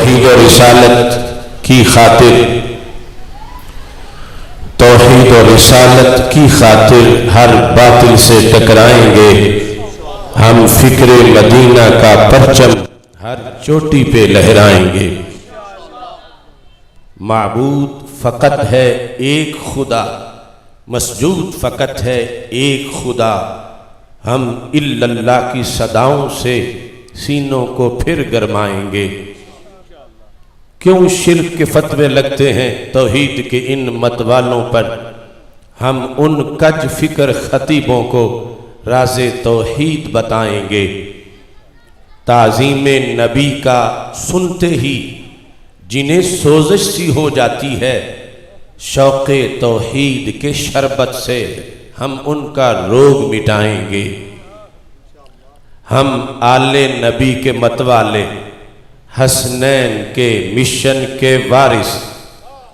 توحید و رسالت کی خاطر توحید و رسالت کی خاطر ہر باطل سے ٹکرائیں گے. ہم فکر مدینہ کا پرچم ہر چوٹی پہ لہرائیں گے. معبود فقط ہے ایک خدا، مسجود فقط ہے ایک خدا. ہم الا اللہ کی صداؤں سے سینوں کو پھر گرمائیں گے. کیوں شرک کے فتوے لگتے ہیں توحید کے ان مت والوں پر؟ ہم ان کج فکر خطیبوں کو راز توحید بتائیں گے. تعظیم نبی کا سنتے ہی جنہیں سوزش سی ہو جاتی ہے، شوق توحید کے شربت سے ہم ان کا روگ مٹائیں گے. ہم آل نبی کے متوالے، حسنین کے مشن کے وارث،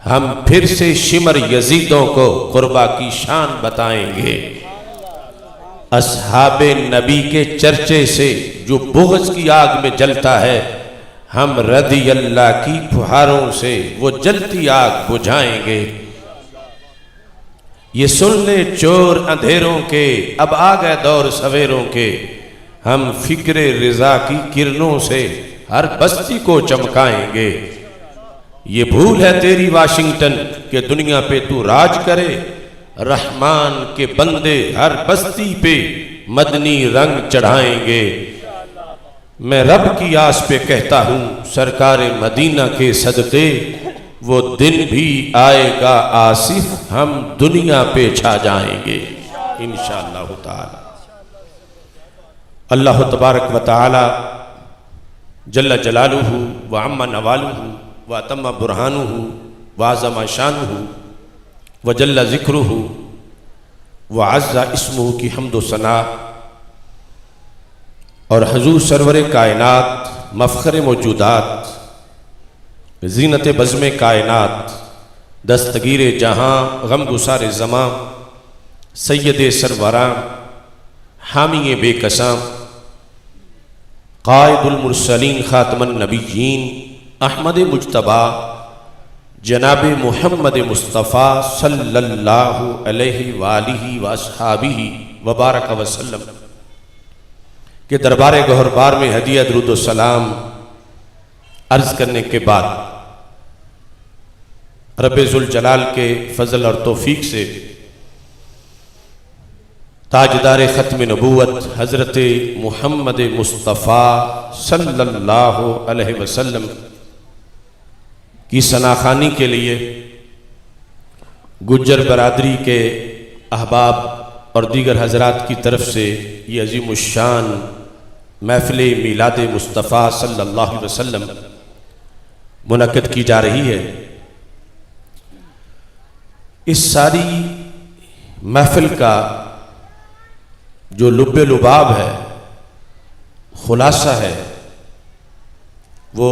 ہم پھر سے شمر یزیدوں کو قربا کی شان بتائیں گے. اصحاب نبی کے چرچے سے جو بغض کی آگ میں جلتا ہے، ہم رضی اللہ کی پھوہاروں سے وہ جلتی آگ بجھائیں گے. یہ سن لے چور اندھیروں کے، اب آ گئے دور سویروں کے. ہم فکر رضا کی کرنوں سے ہر بستی کو چمکائیں گے. یہ بھول ہے تیری واشنگٹن کہ دنیا پہ تو راج کرے. رحمان کے بندے ہر بستی پہ مدنی رنگ چڑھائیں گے. میں رب کی آس پہ کہتا ہوں سرکار مدینہ کے صدقے، وہ دن بھی آئے گا آصف، ہم دنیا پہ چھا جائیں گے انشاءاللہ تعالی. اللہ تبارک و تعالی جل جلالہ وعم نوالہ واتم برہانہ وعظم شانہ وجل ذکرہ وعز اسمہ کی حمد و ثنا. اور حضور سرور کائنات، مفخر موجودات، زینت بزم کائنات، دستگیر جہاں، غم گسار زماں، سید سروراں، حامی بے کساں، قائد المرسلین، خاتم النبیین، احمد مجتبی، جناب محمد مصطفیٰ صلی اللہ علیہ وآلہ واصحابہ وبارک وسلم کے دربار گہربار میں ہدیہ درود و سلام عرض کرنے کے بعد رب ذوالجلال کے فضل اور توفیق سے تاجدار ختم نبوت حضرت محمد مصطفیٰ صلی اللہ علیہ وسلم کی ثناخوانی کے لیے گجر برادری کے احباب اور دیگر حضرات کی طرف سے یہ عظیم الشان محفل میلاد مصطفیٰ صلی اللہ علیہ وسلم منعقد کی جا رہی ہے. اس ساری محفل کا جو لب لباب ہے، خلاصہ ہے، وہ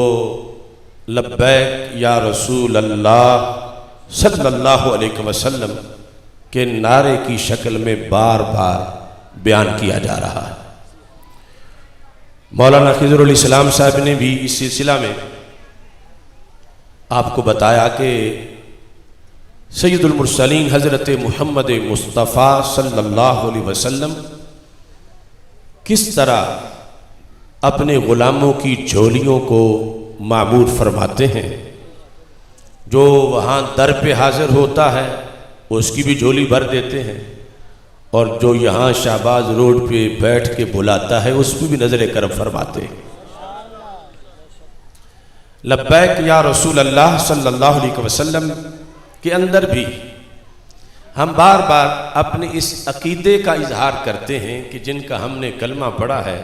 لبیک یا رسول اللہ صلی اللہ علیہ وسلم کے نعرے کی شکل میں بار بار بیان کیا جا رہا ہے. مولانا خضر علیہ السلام صاحب نے بھی اس سلسلہ میں آپ کو بتایا کہ سید المرسلین حضرت محمد مصطفیٰ صلی اللہ علیہ وسلم کس طرح اپنے غلاموں کی جھولیوں کو معمور فرماتے ہیں. جو وہاں در پہ حاضر ہوتا ہے اس کی بھی جھولی بھر دیتے ہیں، اور جو یہاں شہباز روڈ پہ بیٹھ کے بلاتا ہے اس پہ بھی نظر کرم فرماتے ہیں. لبیک یا رسول اللہ صلی اللہ علیہ وسلم کے اندر بھی ہم بار بار اپنے اس عقیدے کا اظہار کرتے ہیں کہ جن کا ہم نے کلمہ پڑھا ہے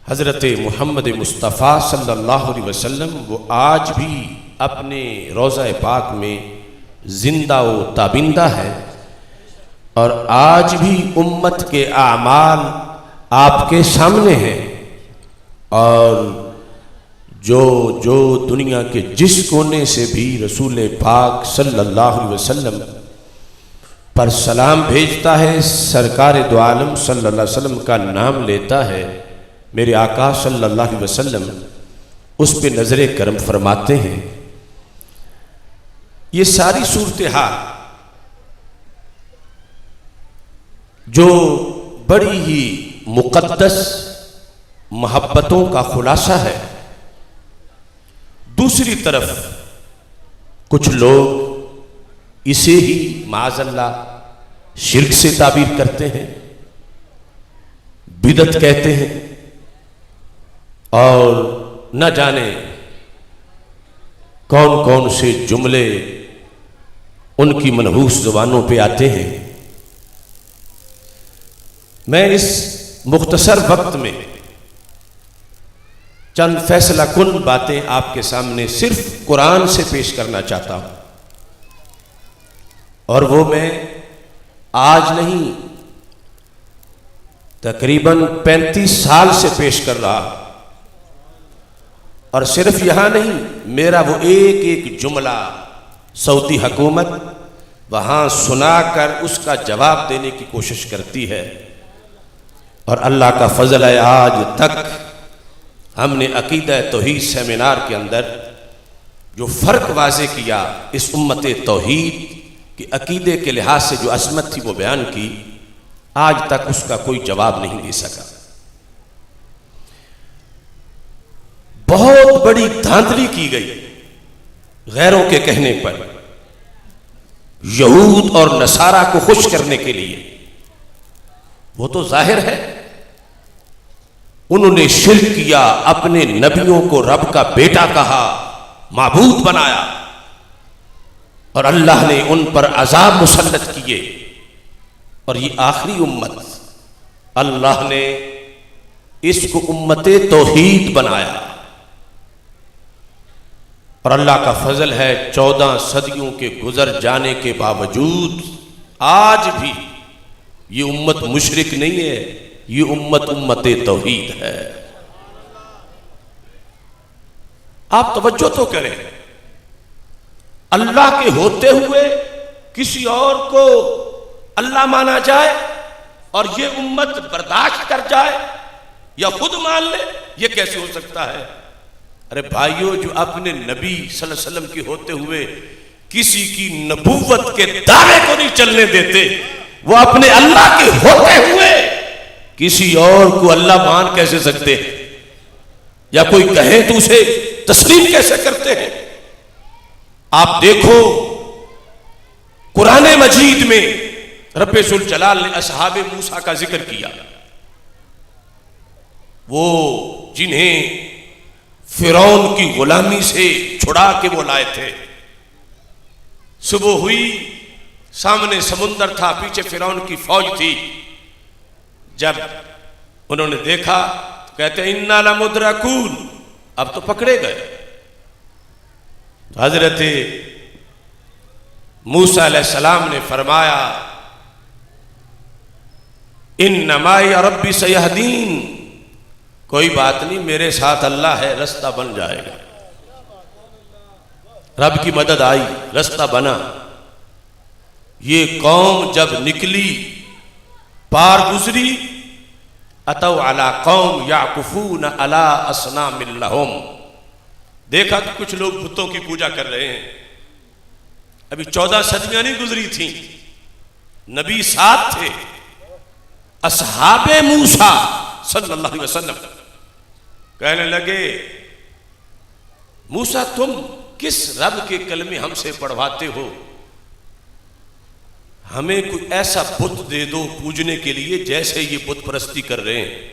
حضرت محمد مصطفیٰ صلی اللہ علیہ وسلم، وہ آج بھی اپنے روضہ پاک میں زندہ و تابندہ ہے، اور آج بھی امت کے اعمال آپ کے سامنے ہیں. اور جو دنیا کے جس کونے سے بھی رسول پاک صلی اللہ علیہ وسلم پر سلام بھیجتا ہے، سرکار دو عالم صلی اللہ علیہ وسلم کا نام لیتا ہے، میرے آقا صلی اللہ علیہ وسلم، اس پہ نظر کرم فرماتے ہیں۔ یہ ساری صورتحال جو بڑی ہی مقدس محبتوں کا خلاصہ ہے، دوسری طرف کچھ لوگ اسے ہی معاذ اللہ شرک سے تعبیر کرتے ہیں، بدعت کہتے ہیں، اور نہ جانے کون کون سے جملے ان کی منحوس زبانوں پہ آتے ہیں۔ میں اس مختصر وقت میں چند فیصلہ کن باتیں آپ کے سامنے صرف قرآن سے پیش کرنا چاہتا ہوں، اور وہ میں آج نہیں تقریباً 35 سال سے پیش کر رہا، اور صرف یہاں نہیں، میرا وہ ایک ایک جملہ سعودی حکومت وہاں سنا کر اس کا جواب دینے کی کوشش کرتی ہے، اور اللہ کا فضل ہے آج تک ہم نے عقیدہ توحید سیمینار کے اندر جو فرق واضح کیا اس امت توحید کے عقیدے کے لحاظ سے جو عظمت تھی وہ بیان کی، آج تک اس کا کوئی جواب نہیں دے سکا۔ بہت بڑی دھاندلی کی گئی غیروں کے کہنے پر، یہود اور نصارہ کو خوش کرنے کے لیے۔ وہ تو ظاہر ہے انہوں نے شرک کیا، اپنے نبیوں کو رب کا بیٹا کہا، معبود بنایا، اور اللہ نے ان پر عذاب مسلط کیے، اور یہ آخری امت اللہ نے اس کو امت توحید بنایا، اور اللہ کا فضل ہے 14 صدیوں کے گزر جانے کے باوجود آج بھی یہ امت مشرک نہیں ہے، یہ امت توحید ہے۔ آپ توجہ تو کریں، اللہ کے ہوتے ہوئے کسی اور کو اللہ مانا جائے اور یہ امت برداشت کر جائے یا خود مان لے، یہ کیسے ہو سکتا ہے؟ ارے بھائیو، جو اپنے نبی صلی اللہ علیہ وسلم کے ہوتے ہوئے کسی کی نبوت کے دعوے کو نہیں چلنے دیتے، وہ اپنے اللہ کے ہوتے ہوئے کسی اور کو اللہ مان کیسے سکتے ہیں؟ یا کوئی کہے تو اسے تسلیم کیسے کرتے ہیں؟ آپ دیکھو قرآن مجید میں رب ذوالجلال نے اصحاب موسیٰ کا ذکر کیا، وہ جنہیں فرعون کی غلامی سے چھڑا کے وہ لائے تھے۔ صبح ہوئی، سامنے سمندر تھا، پیچھے فرعون کی فوج تھی، جب انہوں نے دیکھا تو کہتے ہیں اِنَّا لَمُدْرَكُونَ، اب تو پکڑے گئے۔ تو حضرت موسیٰ علیہ السلام نے فرمایا اِنَّ مَعِیَ رَبِّ سَیَہْدِینِ، کوئی بات نہیں، میرے ساتھ اللہ ہے، رستہ بن جائے گا۔ رب کی مدد آئی، رستہ بنا۔ یہ قوم جب نکلی، پار گزری، اتوا علی قوم یعکفون علی اصنام لہم، دیکھا کہ کچھ لوگ بتوں کی پوجا کر رہے ہیں۔ ابھی 14 صدیاں نہیں گزری تھیں، نبی ساتھ تھے، اصحاب موسیٰ صلی اللہ علیہ وسلم کہنے لگے موسیٰ تم کس رب کے کلمے ہم سے پڑھواتے ہو؟ ہمیں کوئی ایسا بت دے دو پوجنے کے لیے جیسے یہ بت پرستی کر رہے ہیں۔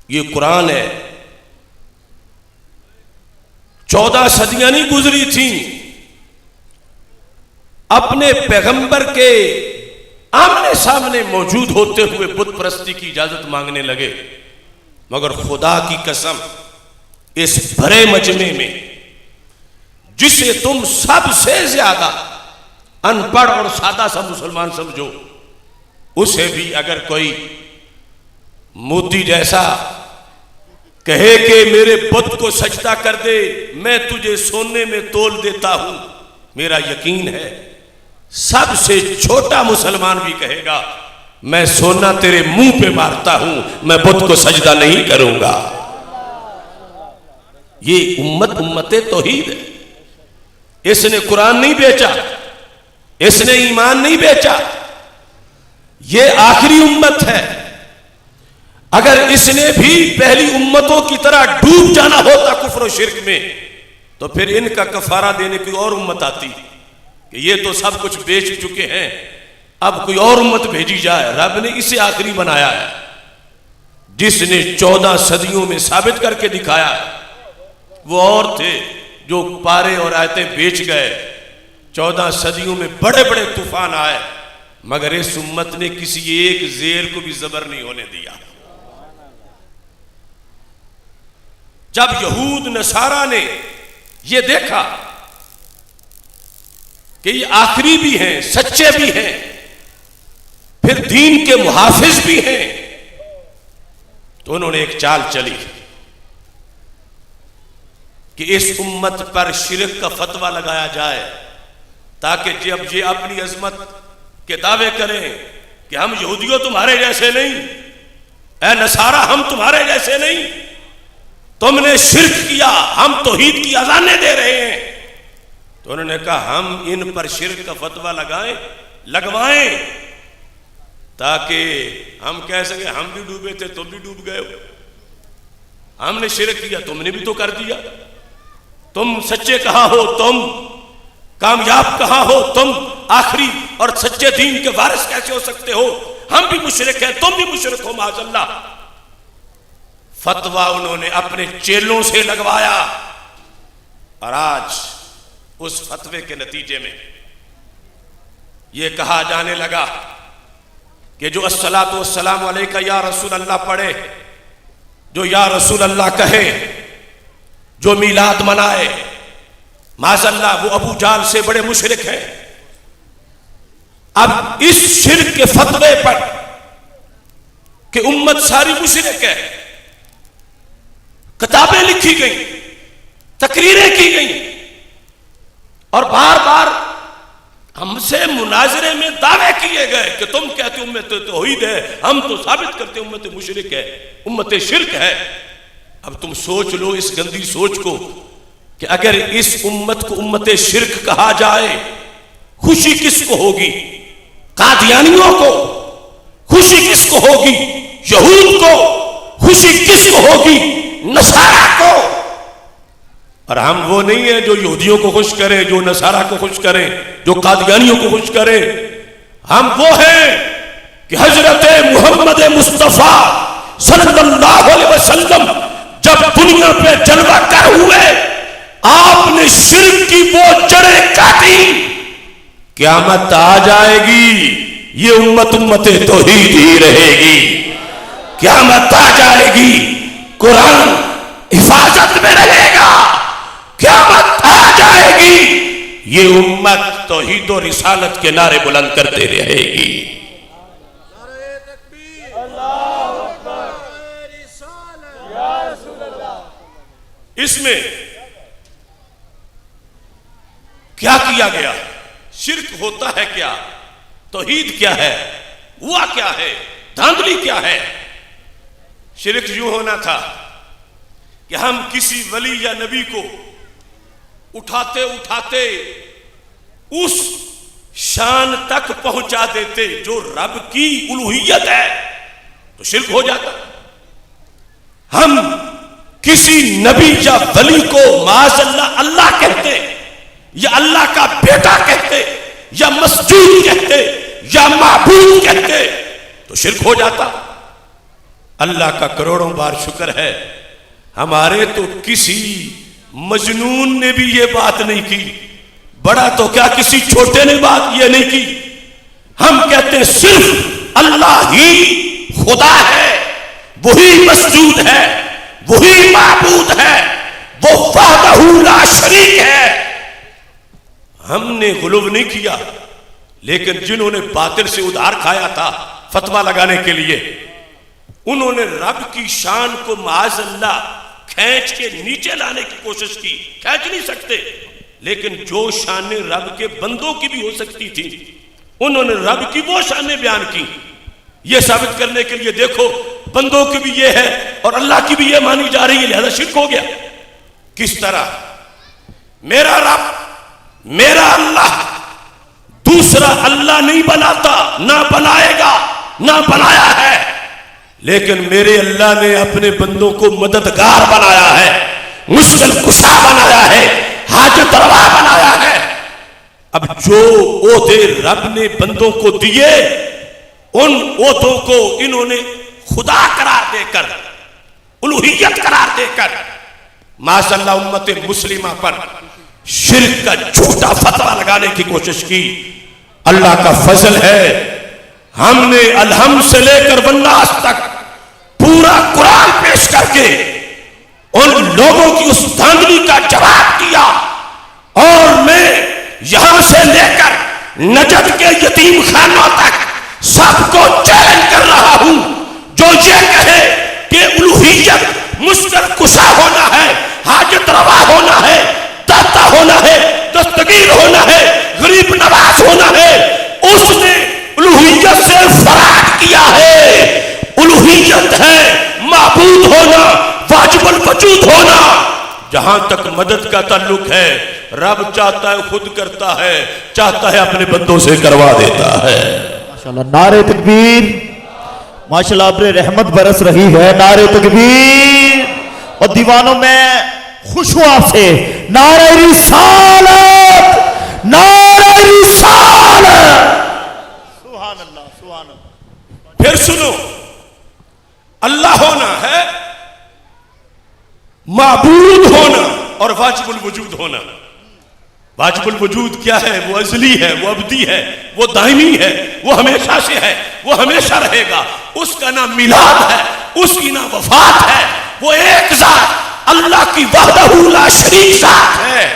یہ قرآن ہے، 14 صدیاں نہیں گزری تھیں، اپنے پیغمبر کے آمنے سامنے موجود ہوتے ہوئے بت پرستی کی اجازت مانگنے لگے۔ مگر خدا کی قسم، اس بھرے مجمع میں جسے تم سب سے زیادہ ان پڑھ اور سادہ سا مسلمان سمجھو، اسے بھی اگر کوئی موتی جیسا کہے کہ میرے بت کو سجدہ کر دے، میں تجھے سونے میں تول دیتا ہوں، میرا یقین ہے سب سے چھوٹا مسلمان بھی کہے گا میں سونا تیرے منہ پہ مارتا ہوں، میں بت کو سجدہ نہیں کروں گا۔ یہ امت توحید ہے. اس نے قرآن نہیں بیچا، اس نے ایمان نہیں بیچا، یہ آخری امت ہے. اگر اس نے بھی پہلی امتوں کی طرح ڈوب جانا ہوتا کفر و شرک میں تو پھر ان کا کفارہ دینے کی اور امت آتی کہ یہ تو سب کچھ بیچ چکے ہیں، اب کوئی اور امت بھیجی جائے. رب نے اسے آخری بنایا ہے جس نے 14 صدیوں میں ثابت کر کے دکھایا. وہ اور تھے جو پارے اور آیتیں بیچ گئے، 14 صدیوں میں بڑے بڑے طوفان آئے، مگر اس امت نے کسی ایک زیر کو بھی زبر نہیں ہونے دیا. جب یہود نصارہ نے یہ دیکھا کہ یہ آخری بھی ہیں، سچے بھی ہیں، پھر دین کے محافظ بھی ہیں، تو انہوں نے ایک چال چلی کہ اس امت پر شرک کا فتویٰ لگایا جائے تاکہ جب یہ اپنی عظمت کے دعوے کریں کہ ہم یہودیوں تمہارے جیسے نہیں، اے نصارہ ہم تمہارے جیسے نہیں، تم نے شرک کیا، ہم توحید کی اذانیں دے رہے ہیں. تو انہوں نے کہا ہم ان پر شرک کا فتویٰ لگوائیں تاکہ ہم کہہ سکیں ہم بھی ڈوبے تھے تم بھی ڈوب گئے ہو، ہم نے شرک کیا تم نے بھی تو کر دیا، تم سچے کہاں ہو، تم کامیاب کہاں ہو، تم آخری اور سچے دین کے وارث کیسے ہو سکتے ہو، ہم بھی مشرک ہیں تم بھی مشرک ہو معاذ اللہ. فتویٰ انہوں نے اپنے چیلوں سے لگوایا اور آج اس فتوے کے نتیجے میں یہ کہا جانے لگا کہ جو الصلاۃ والسلام علیک یا رسول اللہ پڑھے، جو یا رسول اللہ کہے، جو میلاد منائے، معاذ اللہ وہ ابو جہل سے بڑے مشرک ہیں. اب اس شرک کے فتوے پر کہ امت ساری مشرک ہے، کتابیں لکھی گئیں، تقریریں کی گئیں اور بار بار ہم سے مناظرے میں دعوے کیے گئے کہ تم کہتے امت توحید ہے، ہم تو ثابت کرتے امت مشرک ہے، امت شرک ہے. اب تم سوچ لو اس گندی سوچ کو کہ اگر اس امت کو امت شرک کہا جائے خوشی کس کو ہوگی؟ قادیانیوں کو. خوشی کس کو ہوگی؟ یہود کو. خوشی کس کو ہوگی؟ نصارہ کو. اور ہم وہ نہیں ہیں جو یہودیوں کو خوش کریں، جو نصارہ کو خوش کریں، جو قادیانیوں کو خوش کریں. ہم وہ ہیں کہ حضرت محمد مصطفیٰ صلی اللہ علیہ وسلم جب دنیا پہ جلوہ گر ہوئے، آپ نے شرک کی وہ جڑیں کاٹی. قیامت آ جائے گی یہ امت توحید ہی رہے گی. قیامت آ جائے گی قرآن حفاظت میں رہے گا. قیامت آ جائے گی یہ امت توحید و رسالت کے نعرے بلند کرتے رہے گی. اس میں کیا کیا گیا؟ شرک ہوتا ہے کیا؟ توحید کیا ہے؟ ہوا کیا ہے؟ دھاندلی کیا ہے؟ شرک یوں ہونا تھا کہ ہم کسی ولی یا نبی کو اٹھاتے اٹھاتے اس شان تک پہنچا دیتے جو رب کی الوہیت ہے تو شرک ہو جاتا. ہم کسی نبی یا ولی کو معاذ اللہ اللہ کہتے یا اللہ کا بیٹا کہتے یا مسجود کہتے یا معبود کہتے تو شرک ہو جاتا. اللہ کا کروڑوں بار شکر ہے ہمارے تو کسی مجنون نے بھی یہ بات نہیں کی، بڑا تو کیا کسی چھوٹے نے بات یہ نہیں کی. ہم کہتے ہیں صرف اللہ ہی خدا ہے، وہی مسجود ہے، وہی معبود ہے، وہ وحدہ لا شریک ہے. ہم نے غلو نہیں کیا، لیکن جنہوں نے باطل سے ادھار کھایا تھا فتویٰ لگانے کے لیے، انہوں نے رب کی شان کو معاذ اللہ کھینچ کے نیچے لانے کی کوشش کی. کھینچ نہیں سکتے، لیکن جو شانیں رب کے بندوں کی بھی ہو سکتی تھی انہوں نے رب کی وہ شانیں بیان کی، یہ ثابت کرنے کے لیے دیکھو بندوں کی بھی یہ ہے اور اللہ کی بھی یہ مانی جا رہی ہے، لہذا شرک ہو گیا. کس طرح میرا رب میرا اللہ دوسرا اللہ نہیں بناتا، نہ بنائے گا، نہ بنایا ہے، لیکن میرے اللہ نے اپنے بندوں کو مددگار بنایا ہے، مشکل کشا بنایا ہے، حاجت روا بنایا ہے۔ اب جو عہدے رب نے بندوں کو دیے ان عہدوں کو انہوں نے خدا قرار دے کر، الوہیت قرار دے کر ماشاء اللہ امت مسلمہ پر شرک کا جھوٹا فتویٰ لگانے کی کوشش کی۔ اللہ کا فضل ہے ہم نے الحمد سے لے کر والناس تک پورا قرآن پیش کر کے ان لوگوں کی اس دھاندلی کا جواب دیا، اور میں یہاں سے لے کر نجد کے یتیم خانوں تک سب کو چیلنج کر رہا ہوں جو یہ کہے کہ الوہیت مشکل کشا ہونا ہے، حاجت روا ہونا ہے، داتا ہونا ہے، دستگیر ہونا ہے، غریب نواز ہونا ہے، اس نے الوہیت سے فرار کیا ہے۔ الوہیت ہے معبود ہونا، واجب الوجود ہونا۔ جہاں تک مدد کا تعلق ہے رب چاہتا ہے خود کرتا ہے، چاہتا ہے اپنے بندوں سے کروا دیتا ہے۔ ماشاءاللہ نعرہ تکبیر، ماشاءاللہ اپنے رحمت برس رہی ہے، نعرہ تکبیر۔ اور دیوانوں میں خوش ہوں آپ سے، نعرہ رسالت، نعرہ رسالت۔ سبحان اللہ سبحان اللہ۔ پھر سنو، اللہ ہونا ہے، معبود ہونا اور واجب الوجود ہونا۔ واجب الوجود کیا ہے؟ وہ ازلی ہے، وہ ابدی ہے، وہ دائمی ہے، وہ ہمیشہ سے ہے، وہ ہمیشہ رہے گا۔ اس کا نہ میلاد ہے، اس کی نہ وفات ہے، وہ ایک ذات اللہ کی وحدہ لا شریک ذات ہے۔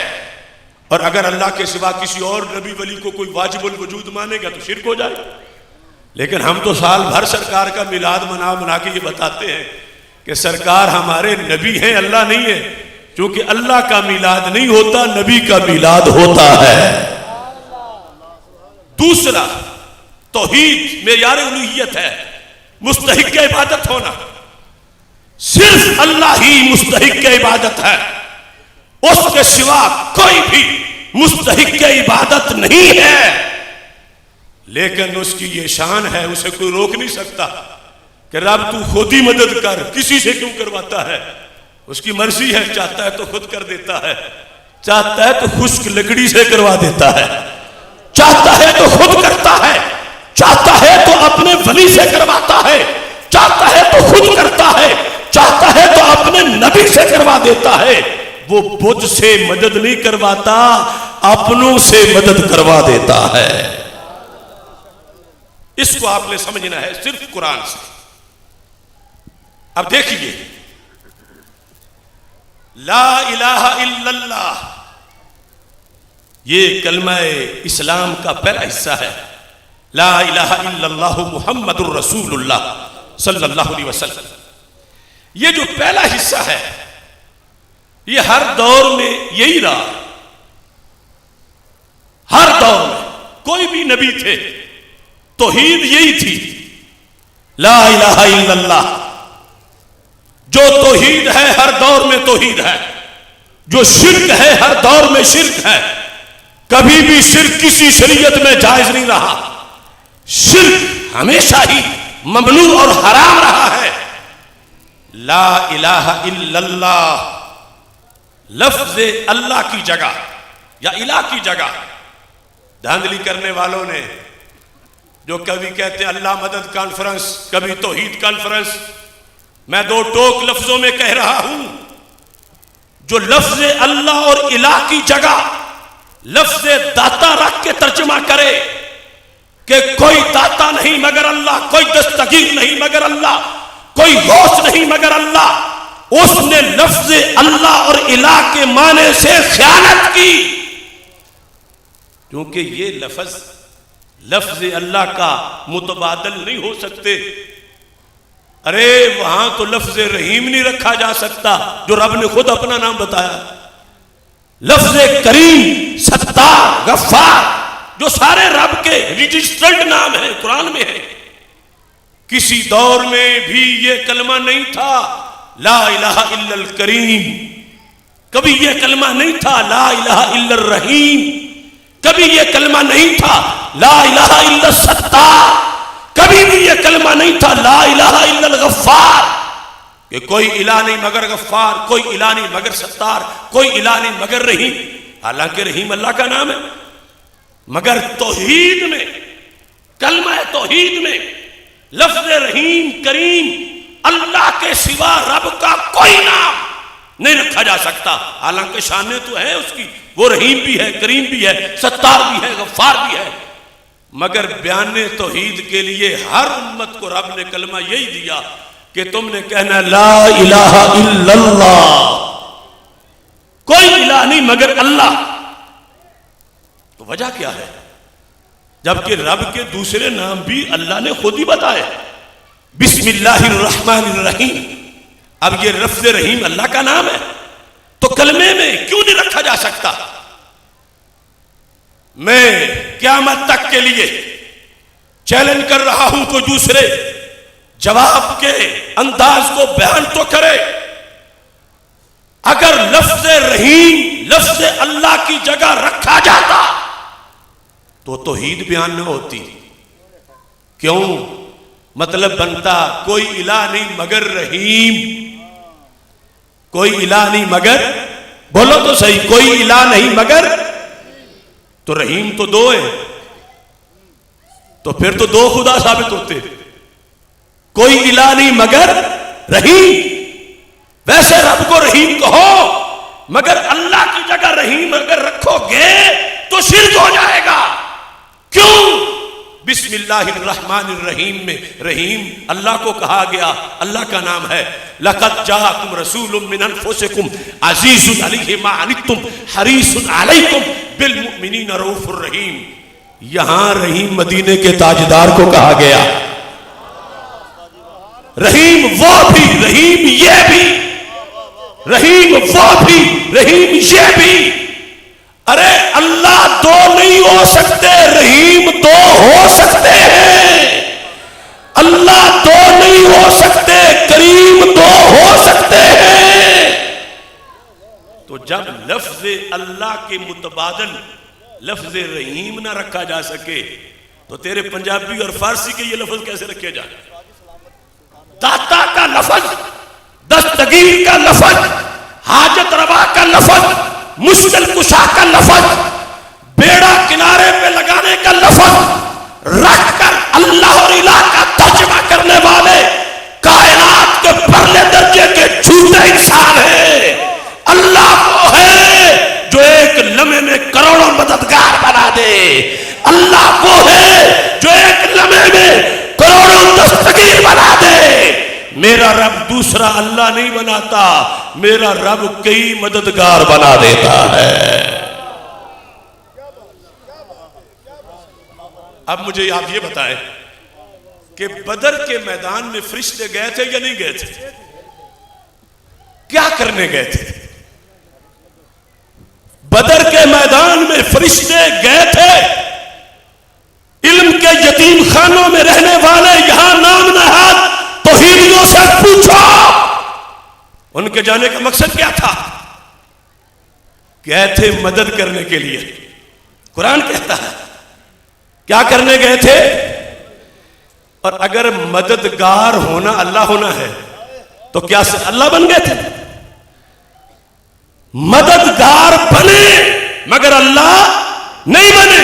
اور اگر اللہ کے سوا کسی اور نبی ولی کو کوئی واجب الوجود مانے گا تو شرک ہو جائے گا۔ لیکن ہم تو سال بھر سرکار کا میلاد منا کے یہ بتاتے ہیں کہ سرکار ہمارے نبی ہیں، اللہ نہیں ہے، چونکہ اللہ کا میلاد نہیں ہوتا، نبی کا میلاد ہوتا ہے۔ دوسرا توحید معیار الوہیت ہے، مستحق عبادت ہونا، صرف اللہ ہی مستحق عبادت ہے، اس کے سوا کوئی بھی مستحق عبادت نہیں ہے۔ لیکن اس کی یہ شان ہے، اسے کوئی روک نہیں سکتا کہ رب تو خود ہی مدد کر، کسی سے کیوں کرواتا ہے؟ اس کی مرضی ہے، چاہتا ہے تو خود کر دیتا ہے، چاہتا ہے تو خشک لکڑی سے کروا دیتا ہے، چاہتا ہے تو خود کرتا ہے، چاہتا ہے تو اپنے ولی سے کرواتا ہے، چاہتا ہے تو خود کرتا ہے، چاہتا ہے تو اپنے نبی سے کروا دیتا ہے۔ وہ بدھ سے مدد نہیں کرواتا، اپنوں سے مدد کروا دیتا ہے۔ اس کو آپ نے سمجھنا ہے صرف قرآن سے۔ اب دیکھیے، لا الہ الا اللہ یہ کلمہ اسلام کا پہلا حصہ ہے۔ لا الہ الا اللہ محمد الرسول اللہ صلی اللہ علیہ وسلم، یہ جو پہلا حصہ ہے یہ ہر دور میں یہی رہا۔ ہر دور میں کوئی بھی نبی تھے توحید یہی تھی، لا الہ الا اللہ۔ جو توحید ہے ہر دور میں توحید ہے، جو شرک ہے ہر دور میں شرک ہے۔ کبھی بھی شرک کسی شریعت میں جائز نہیں رہا، شرک ہمیشہ ہی ممنوع اور حرام رہا ہے۔ لا الہ الا اللہ لفظ اللہ کی جگہ یا الہ کی جگہ دھاندلی کرنے والوں نے جو کبھی کہتے ہیں اللہ مدد کانفرنس، کبھی توحید کانفرنس، میں دو ٹوک لفظوں میں کہہ رہا ہوں، جو لفظ اللہ اور الہ کی جگہ لفظ داتا رکھ کے ترجمہ کرے کہ کوئی داتا نہیں مگر اللہ، کوئی دستگیر نہیں مگر اللہ، کوئی غوث نہیں مگر اللہ، اس نے لفظ اللہ اور الہ کے معنی سے خیانت کی، کیونکہ یہ لفظ اللہ کا متبادل نہیں ہو سکتے۔ ارے وہاں تو لفظ رحیم نہیں رکھا جا سکتا جو رب نے خود اپنا نام بتایا۔ لفظ کریم، ستار، غفار جو سارے رب کے رجسٹرڈ نام ہیں قرآن میں ہے، کسی دور میں بھی یہ کلمہ نہیں تھا لا الہ الا الکریم۔ کبھی یہ کلمہ نہیں تھا لا الہ الا الرحیم، کبھی یہ کلمہ نہیں تھا لا الہ الا الستار، کبھی بھی یہ کلمہ نہیں تھا لا الہ الا الغفار، کہ کوئی الہ نہیں مگر غفار، کوئی الہ نہیں مگر ستار، کوئی الہ نہیں مگر رحیم، حالانکہ رحیم اللہ کا نام ہے، مگر توحید میں، کلمہ توحید میں لفظ رحیم کریم اللہ کے سوا رب کا کوئی نام نہیں رکھا جا سکتا، حالانکہ شانیں تو ہیں اس کی، وہ رحیم بھی ہے، کریم بھی ہے، ستار بھی ہے، غفار بھی ہے، مگر بیان توحید کے لیے ہر امت کو رب نے کلمہ یہی دیا کہ تم نے کہنا لا الہ الا اللہ، کوئی الہ نہیں مگر اللہ۔ تو وجہ کیا ہے؟ جبکہ رب کے دوسرے نام بھی اللہ نے خود ہی بتائے، بسم اللہ الرحمن الرحیم، اب یہ لفظ رحیم اللہ کا نام ہے تو کلمے میں کیوں نہیں رکھا جا سکتا؟ میں قیامت تک کے لیے چیلنج کر رہا ہوں، کوئی دوسرے جواب کے انداز کو بیان تو کرے۔ اگر لفظ رحیم لفظ اللہ کی جگہ رکھا جاتا تو توحید بیان نہ ہوتی، کیوں؟ مطلب بنتا کوئی الہ نہیں مگر رحیم، کوئی الہ نہیں مگر، بولو تو صحیح، کوئی الہ نہیں مگر، تو رحیم تو دو ہے، تو پھر تو دو خدا ثابت ہوتے، کوئی الہ نہیں مگر رحیم، ویسے رب کو رحیم کہو مگر اللہ کی جگہ رحیم اگر رکھو گے تو شرک ہو جائے گا، کیوں؟ بسم اللہ الرحمن الرحیم میں رحیم اللہ کو کہا گیا، اللہ کا نام ہے، لَقَدْ جَاءَكُمْ رَسُولٌ مِّنْ أَنفُسِكُمْ عَزِيزٌ عَلَيْهِ مَا عَنِتُّمْ حَرِيصٌ عَلَيْكُمْ بِالْمُؤْمِنِينَ رَءُوفٌ رَحِيمٌ۔ یہاں رحیم مدینے کے تاجدار کو کہا گیا، رحیم وہ بھی، رحیم یہ بھی، رحیم وہ بھی، رحیم یہ بھی۔ ارے اللہ دو نہیں ہو سکتے، رحیم دو ہو سکتے ہیں، اللہ دو نہیں ہو سکتے، کریم دو ہو سکتے ہیں۔ تو جب لفظ اللہ کے متبادل لفظ رحیم نہ رکھا جا سکے تو تیرے پنجابی اور فارسی کے یہ لفظ کیسے رکھے جائیں؟ داتا کا لفظ، دستگیر کا لفظ، حاجت روا کا لفظ، مشکل کشا کا لفظ، بیڑا کنارے پہ لگانے کا لفظ رکھ کر اللہ اور الہ کا ترجمہ کرنے والے کائنات کے پرلے درجے کے جھوٹے انسان ہیں۔ اللہ وہ ہے جو ایک لمحے میں کروڑوں مددگار بنا دے، اللہ وہ ہے جو ایک لمحے میں کروڑوں دستگیر بنا دے۔ میرا رب دوسرا اللہ نہیں بناتا، میرا رب کئی مددگار بنا دیتا ہے۔ اب مجھے آپ یہ بتائیں کہ بدر کے میدان میں فرشتے گئے تھے یا نہیں گئے تھے؟ کیا کرنے گئے تھے؟ بدر کے میدان میں فرشتے گئے تھے علم کے یتیم خانوں میں رہنے والے یہاں نام نہاد توحیدیوں سے پوچھو ان کے جانے کا مقصد کیا تھا؟ گئے تھے مدد کرنے کے لیے۔ قرآن کہتا ہے کیا کرنے گئے تھے؟ اور اگر مددگار ہونا اللہ ہونا ہے تو کیا اللہ بن گئے تھے؟ مددگار بنے مگر اللہ نہیں بنے،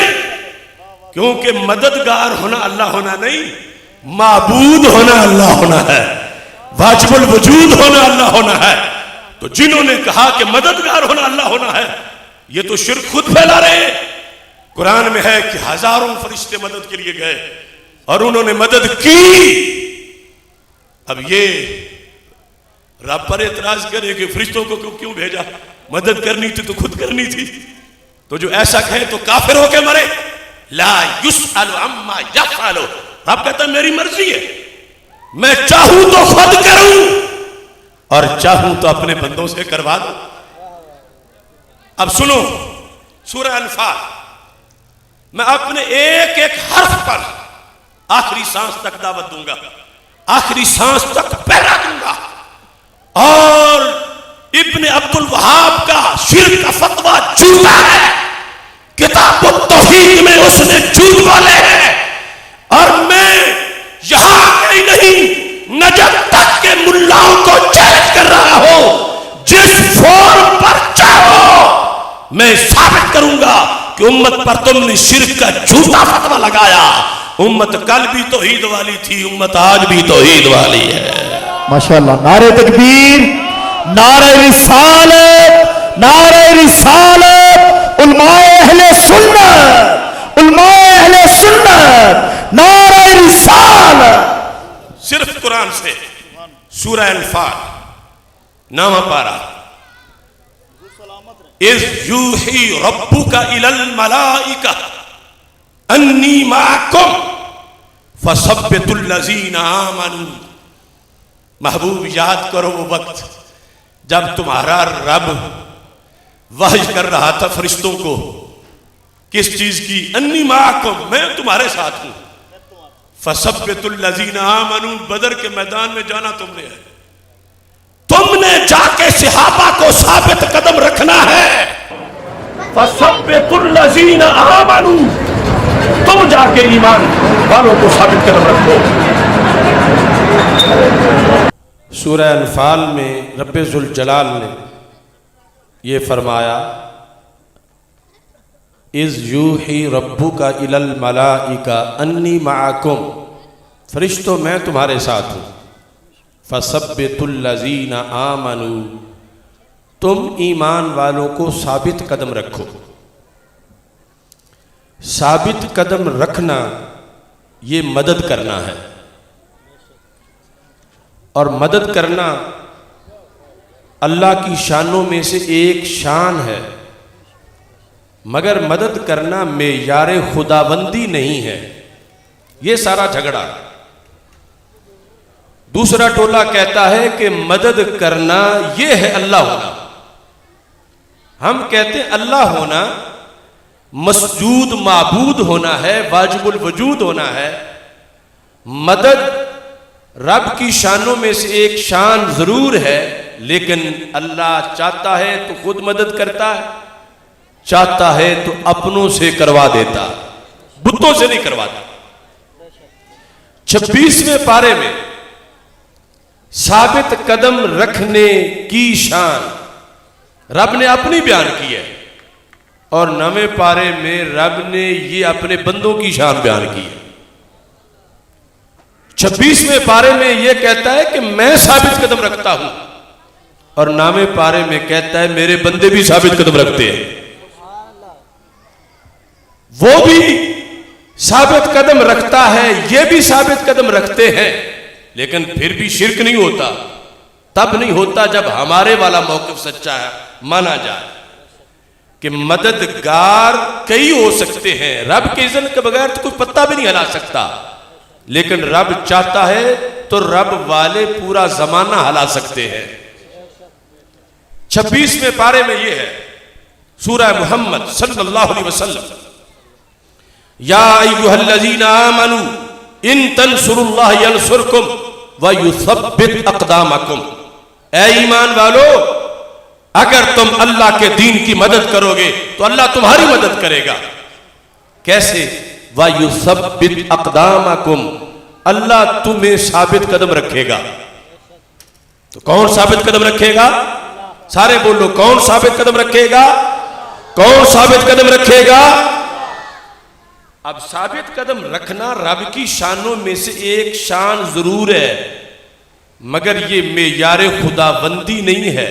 کیونکہ مددگار ہونا اللہ ہونا نہیں، معبود ہونا اللہ ہونا ہے، واجب الوجود ہونا اللہ ہونا ہے۔ تو جنہوں نے کہا کہ مددگار ہونا اللہ ہونا ہے، یہ تو شرک خود پھیلا رہے ہیں۔ قرآن میں ہے کہ ہزاروں فرشتے مدد کے لیے گئے اور انہوں نے مدد کی۔ اب یہ رب پر اعتراض کرے کہ فرشتوں کو کیوں بھیجا؟ مدد کرنی تھی تو خود کرنی تھی۔ تو جو ایسا کہے تو کافر ہو کے مرے۔ لا یسأل عما یفعل، رب کہتا ہے میری مرضی ہے، میں چاہوں تو خود کروں اور چاہوں تو اپنے بندوں سے کروا دوں۔ اب سنو سورہ انفال، میں اپنے ایک ایک حرف پر آخری سانس تک دعوت دوں گا، آخری سانس تک پہرا دوں گا، اور ابن عبد الوہاب کا شرک کا فتویٰ جھوٹا ہے، کتاب التوحید میں اس نے جھوٹ بولے ہیں، اور میں یہاں گئی نہیں نجد تک کے ملاؤں کو چیلنج کر رہا ہوں، جس فورم پر چاہو میں ثابت کروں گا کہ امت پر تم نے شرک کا جھوٹا فتویٰ لگایا۔ امت کل بھی توحید والی تھی، امت آج بھی توحید والی ہے۔ ماشاءاللہ، نعرہ تکبیر، نعرہ رسالت، نعرہ رسالت، علماء اہل سنت، علماء اہل سنت، نعرہ رسالت۔ صرف قرآن سے سورہ انفال نامہ پارا، اذ یوحی ربک الی الملائکہ انی معکم فثبتوا الذین آمنوا۔ محبوب یاد کرو وہ وقت جب تمہارا رب وحی کر رہا تھا فرشتوں کو، کس چیز کی؟ انی معکم، میں تمہارے ساتھ ہوں۔ فثبتوا الذین آمنوا، بدر کے میدان میں جانا تم نے ہے، تم نے جا کے صحابہ کو ثابت قدم رکھنا ہے۔ فثبتوا الذین آمنوا، تم جا کے ایمان والوں کو ثابت قدم رکھو۔ سورہ انفال میں رب ذوالجلال نے یہ فرمایا، اذ یوحی ربک الی الملائکہ انی معکم، فرشتوں میں تمہارے ساتھ ہوں۔ فثبتوا الذین آمنوا، تم ایمان والوں کو ثابت قدم رکھو۔ ثابت قدم رکھنا یہ مدد کرنا ہے، اور مدد کرنا اللہ کی شانوں میں سے ایک شان ہے، مگر مدد کرنا معیار خداوندی نہیں ہے۔ یہ سارا جھگڑا۔ دوسرا ٹولہ کہتا ہے کہ مدد کرنا یہ ہے اللہ ہونا۔ ہم کہتے ہیں اللہ ہونا مسجود معبود ہونا ہے، واجب الوجود ہونا ہے۔ مدد رب کی شانوں میں سے ایک شان ضرور ہے، لیکن اللہ چاہتا ہے تو خود مدد کرتا ہے، چاہتا ہے تو اپنوں سے کروا دیتا، بتوں سے نہیں کرواتا۔ 26ویں پارے میں ثابت قدم رکھنے کی شان رب نے اپنی بیان کی ہے، اور 9ویں پارے میں رب نے یہ اپنے بندوں کی شان بیان کی ہے۔ 26ویں پارے میں یہ کہتا ہے کہ میں ثابت قدم رکھتا ہوں، اور 9ویں پارے میں کہتا ہے میرے بندے بھی ثابت قدم رکھتے ہیں۔ وہ بھی ثابت قدم رکھتا ہے، یہ بھی ثابت قدم رکھتے ہیں، لیکن پھر بھی شرک نہیں ہوتا۔ تب نہیں ہوتا جب ہمارے والا موقف سچا ہے، مانا جائے کہ مددگار کئی ہو سکتے ہیں، رب کے اذن کے بغیر تو کوئی پتہ بھی نہیں ہلا سکتا، لیکن رب چاہتا ہے تو رب والے پورا زمانہ ہلا سکتے ہیں۔ 26ویں پارے میں یہ ہے، سورہ محمد صلی اللہ علیہ وسلم، یا ایھا الذین آمنوا ان تنصروا اللہ ینصرکم ویثبت اقدامکم۔ اے ایمان والو، اگر تم اللہ کے دین کی مدد کرو گے تو اللہ تمہاری مدد کرے گا۔ کیسے؟ وَيُثَبِّتْ أَقْدَامَكُمْ، اللہ تمہیں ثابت قدم رکھے گا۔ تو کون ثابت قدم رکھے گا؟ سارے بولو، کون ثابت قدم رکھے گا؟ کون ثابت قدم رکھے گا؟ اب ثابت قدم رکھنا رب کی شانوں میں سے ایک شان ضرور ہے، مگر یہ معیار خداوندی نہیں ہے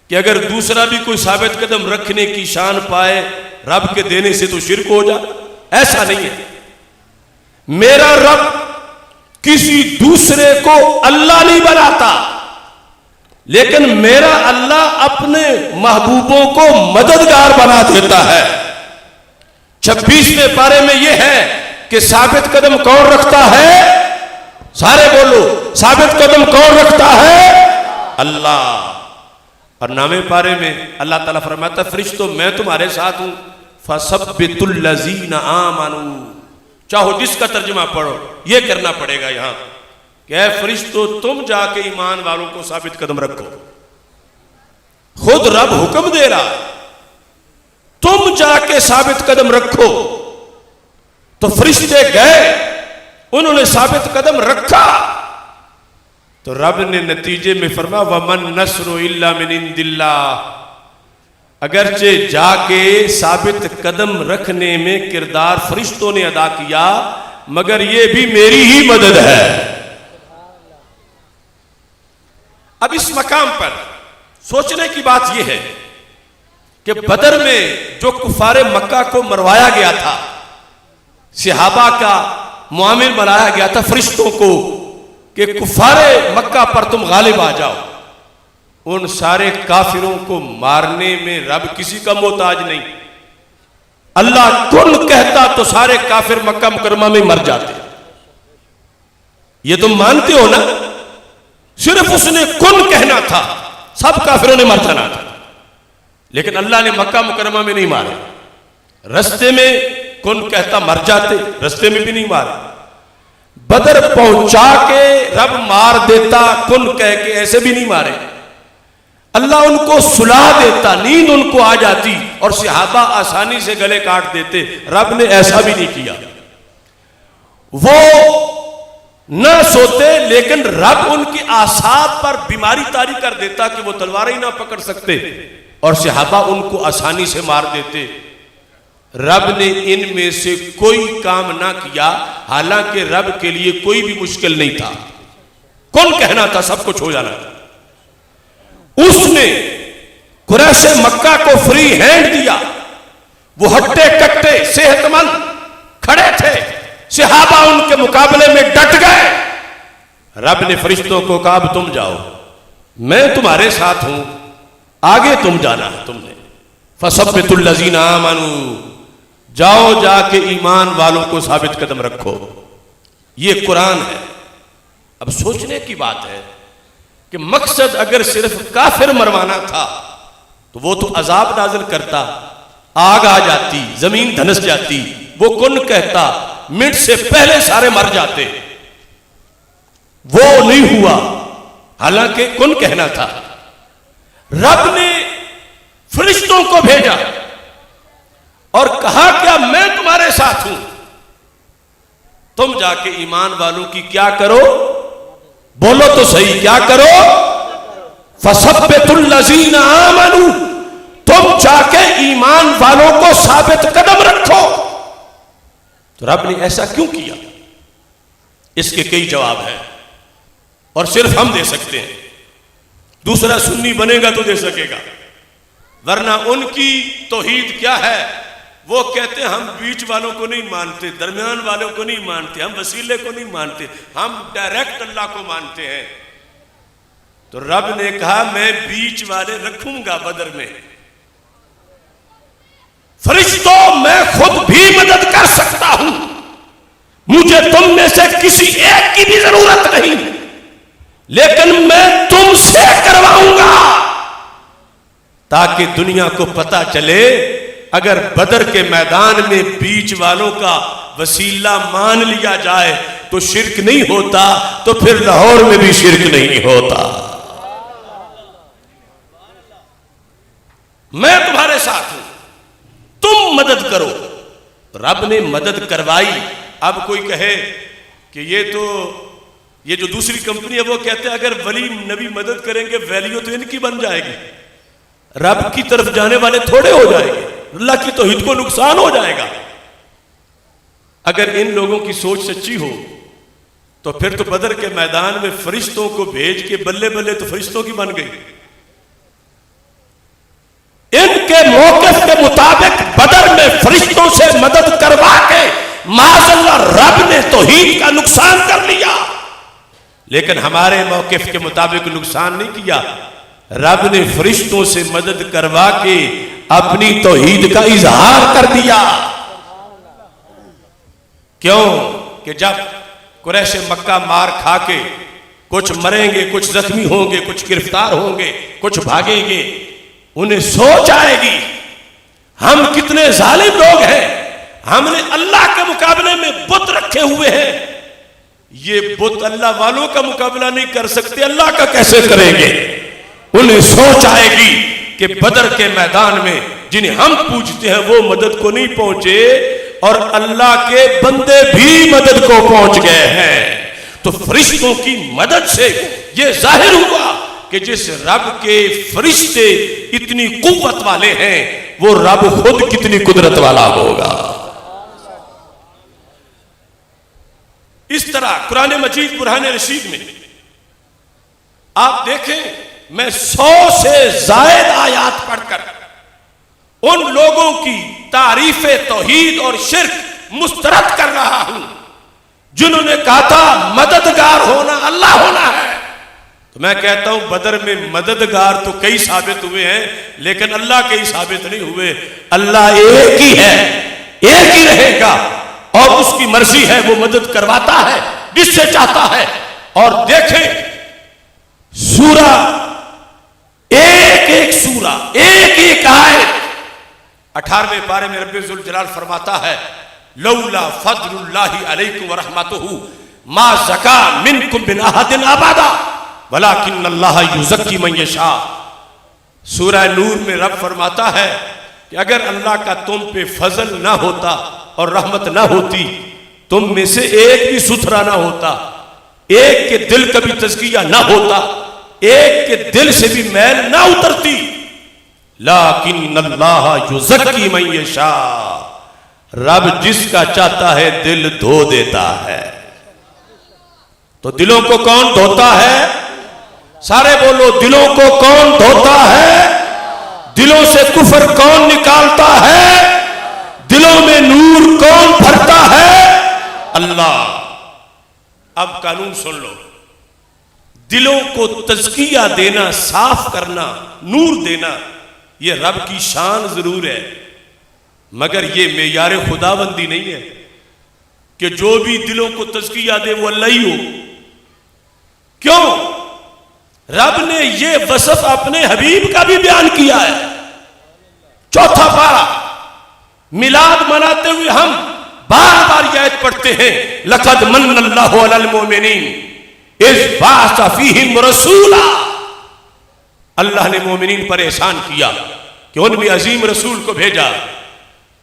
کہ اگر دوسرا بھی کوئی ثابت قدم رکھنے کی شان پائے رب کے دینے سے تو شرک ہو جائے۔ ایسا نہیں ہے۔ میرا رب کسی دوسرے کو اللہ نہیں بناتا، لیکن میرا اللہ اپنے محبوبوں کو مددگار بنا دیتا ہے۔ 26ویں پارے میں یہ ہے کہ ثابت قدم کون رکھتا ہے؟ سارے بولو، ثابت قدم کون رکھتا ہے؟ اللہ۔ اور 9ویں پارے میں اللہ تعالیٰ فرماتا ہے فرشتوں میں تمہارے ساتھ ہوں۔ فَثَبِّتُوا الَّذِينَ آمَنُوا، چاہو جس کا ترجمہ پڑھو یہ کرنا پڑے گا یہاں کہ اے فرشتوں تم جا کے ایمان والوں کو ثابت قدم رکھو۔ خود رب حکم دے رہا تم جا کے ثابت قدم رکھو، تو فرشتے گئے، انہوں نے ثابت قدم رکھا، تو رب نے نتیجے میں فرمایا وَمَن نَصْرُ إِلَّا مِنْ عِنْدِ اللَّهِ، اگرچہ جا کے ثابت قدم رکھنے میں کردار فرشتوں نے ادا کیا، مگر یہ بھی میری ہی مدد ہے۔ اب اس مقام پر سوچنے کی بات یہ ہے کہ بدر میں جو کفار مکہ کو مروایا گیا تھا، صحابہ کا معامل بنایا گیا تھا فرشتوں کو کہ کفار مکہ پر تم غالب آ جاؤ، ان سارے کافروں کو مارنے میں رب کسی کا محتاج نہیں۔ اللہ کن کہتا تو سارے کافر مکہ مکرمہ میں مر جاتے۔ یہ تم مانتے ہو نا؟ صرف اس نے کن کہنا تھا، سب کافروں نے مر جانا تھا، لیکن اللہ نے مکہ مکرمہ میں نہیں مارے۔ رستے میں کن کہتا مر جاتے، رستے میں بھی نہیں مارے۔ بدر پہنچا کے رب مار دیتا، کن کہہ کے ایسے بھی نہیں مارے۔ اللہ ان کو سلا دیتا، نیند ان کو آ جاتی اور صحابہ آسانی سے گلے کاٹ دیتے، رب نے ایسا بھی نہیں کیا۔ وہ نہ سوتے لیکن رب ان کی اعصاب پر بیماری طاری کر دیتا کہ وہ تلواریں ہی نہ پکڑ سکتے، اور صحابہ ان کو آسانی سے مار دیتے۔ رب نے ان میں سے کوئی کام نہ کیا، حالانکہ رب کے لیے کوئی بھی مشکل نہیں تھا، کون کہنا تھا سب کچھ ہو جانا تھا۔ اس نے قریش مکہ کو فری ہینڈ دیا، وہ ہٹے کٹے صحت مند کھڑے تھے، صحابہ ان کے مقابلے میں ڈٹ گئے۔ رب نے فرشتوں کو کہا اب تم جاؤ، میں تمہارے ساتھ ہوں، آگے تم جانا ہے تم نے۔ فَثَبِّتُوا الَّذِينَ آمَنُوا، جاؤ جا کے ایمان والوں کو ثابت قدم رکھو۔ یہ قرآن ہے۔ اب سوچنے کی بات ہے کہ مقصد اگر صرف کافر مروانا تھا تو وہ تو عذاب نازل کرتا، آگ آ جاتی، زمین دھنس جاتی، وہ کن کہتا، منٹ سے پہلے سارے مر جاتے۔ وہ نہیں ہوا، حالانکہ کن کہنا تھا۔ رب نے فرشتوں کو بھیجا اور کہا کیا میں تمہارے ساتھ ہوں، تم جا کے ایمان والوں کی کیا کرو؟ بولو تو صحیح، کیا کرو؟ فَثَبِّتُوا الَّذِينَ آمَنُوا، تم جا کے ایمان والوں کو ثابت قدم رکھو۔ تو رب نے ایسا کیوں کیا؟ اس کے کئی جواب ہیں اور صرف ہم دے سکتے ہیں، دوسرا سنی بنے گا تو دے سکے گا، ورنہ ان کی توحید کیا ہے؟ وہ کہتے ہیں ہم بیچ والوں کو نہیں مانتے، درمیان والوں کو نہیں مانتے، ہم وسیلے کو نہیں مانتے، ہم ڈائریکٹ اللہ کو مانتے ہیں۔ تو رب نے کہا میں بیچ والے رکھوں گا بدر میں۔ فرشتوں میں خود بھی مدد کر سکتا ہوں، مجھے تم میں سے کسی ایک کی بھی ضرورت نہیں، لیکن میں تم سے کرواؤں گا تاکہ دنیا کو پتا چلے اگر بدر کے میدان میں بیچ والوں کا وسیلہ مان لیا جائے تو شرک نہیں ہوتا، تو پھر لاہور میں بھی شرک نہیں ہوتا۔ میں تمہارے ساتھ ہوں، تم مدد کرو۔ رب نے مدد کروائی۔ اب کوئی کہے کہ یہ جو دوسری کمپنی ہے وہ کہتے ہیں اگر ولی نبی مدد کریں گے ویلیو تو ان کی بن جائے گی، رب کی طرف جانے والے تھوڑے ہو جائیں گے، اللہ کی توحید کو نقصان ہو جائے گا۔ اگر ان لوگوں کی سوچ سچی ہو تو پھر تو بدر کے میدان میں فرشتوں کو بھیج کے بلے بلے تو فرشتوں کی بن گئی۔ ان کے موقف کے مطابق بدر میں فرشتوں سے مدد کروا کے معاذ اللہ رب نے توحید کا نقصان کر لیا، لیکن ہمارے موقف کے مطابق نقصان نہیں کیا۔ رب نے فرشتوں سے مدد کروا کے اپنی توحید کا اظہار کر دیا۔ کیوں کہ جب قریش مکہ مار کھا کے کچھ مریں گے، کچھ زخمی ہوں گے، کچھ گرفتار ہوں گے، کچھ بھاگیں گے، انہیں سوچ آئے گی ہم کتنے ظالم لوگ ہیں، ہم نے اللہ کے مقابلے میں بت رکھے ہوئے ہیں، یہ بت اللہ والوں کا مقابلہ نہیں کر سکتے، اللہ کا کیسے کریں گے؟ انہیں سوچ آئے گی کہ بدر کے میدان میں جنہیں ہم پوجتے ہیں وہ مدد کو نہیں پہنچے اور اللہ کے بندے بھی مدد کو پہنچ گئے ہیں. تو فرشتوں کی مدد سے یہ ظاہر ہوا کہ جس رب کے فرشتے اتنی قوت والے ہیں وہ رب خود کتنی قدرت والا ہوگا. اس طرح قرآن مجید برہان رشید میں آپ دیکھیں میں 100 سے زائد آیات پڑھ کر ان لوگوں کی تعریف توحید اور شرک مسترد کر رہا ہوں جنہوں نے کہا تھا مددگار ہونا اللہ ہونا ہے. تو میں کہتا ہوں بدر میں مددگار تو کئی ثابت ہوئے ہیں لیکن اللہ کے ہی ثابت نہیں ہوئے. اللہ ایک ہی ہے, ایک ہی رہے گا اور اس کی مرضی ہے وہ مدد کرواتا ہے جس سے چاہتا ہے. اور دیکھیں سورہ ایک سورہ ایک آیت 18ویں پارے میں رب ذوالجلال فرماتا ہے لولا فضل اللہ علیکم ورحمتہ ما زکا منکم من احد ابدا ولکن اللہ یزکی من یشاء. سورہ نور میں رب فرماتا ہے کہ اگر اللہ کا تم پہ فضل نہ ہوتا اور رحمت نہ ہوتی تم میں سے ایک بھی ستھرا نہ ہوتا, ایک کے دل کا بھی تزکیہ نہ ہوتا, ایک کے دل سے بھی میل نہ اترتی. لیکن اللہ یزکی من یشاء, رب جس کا چاہتا ہے دل دھو دیتا ہے. تو دلوں کو کون دھوتا ہے؟ سارے بولو دلوں کو کون دھوتا ہے؟ دلوں سے کفر کون نکالتا ہے؟ دلوں میں نور کون بھرتا ہے؟ اللہ. اب قانون سن لو, دلوں کو تزکیہ دینا, صاف کرنا, نور دینا یہ رب کی شان ضرور ہے مگر یہ معیار خداوندی نہیں ہے کہ جو بھی دلوں کو تزکیہ دے وہ اللہ ہی ہو. کیوں؟ رب نے یہ وصف اپنے حبیب کا بھی بیان کیا ہے. 4 پارہ میلاد مناتے ہوئے ہم بار بار یہ آیت پڑھتے ہیں لقد من اللہ علی المؤمنین اذ بعث فیہم رسولا. اللہ نے مومنین پر احسان کیا کہ ان میں عظیم رسول کو بھیجا,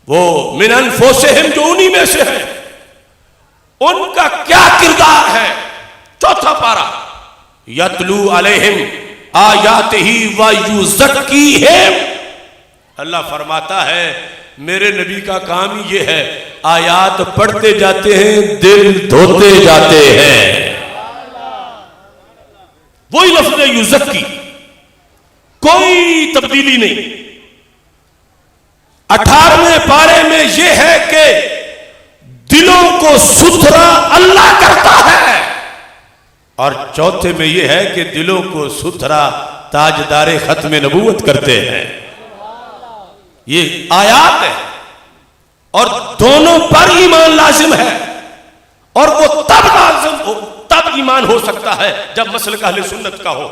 وہ من انفسہم جو انہی میں سے ہے. ان کا کیا کردار ہے؟ 4 پارہ یتلو علیہم آیاتہ ویزکیہم. اللہ فرماتا ہے میرے نبی کا کام ہی یہ ہے آیات پڑھتے جاتے ہیں دل دھوتے جاتے ہیں. وہی لفظ یزکی, کوئی تبدیلی نہیں. 18ویں پارے میں یہ ہے کہ دلوں کو ستھرا اللہ کرتا ہے اور 4 میں یہ ہے کہ دلوں کو ستھرا تاجدار ختم نبوت کرتے ہیں. یہ آیات ہے اور دونوں پر ایمان لازم ہے اور وہ تب ایمان ہو سکتا ہے جب مسلک اہل سنت کا ہو.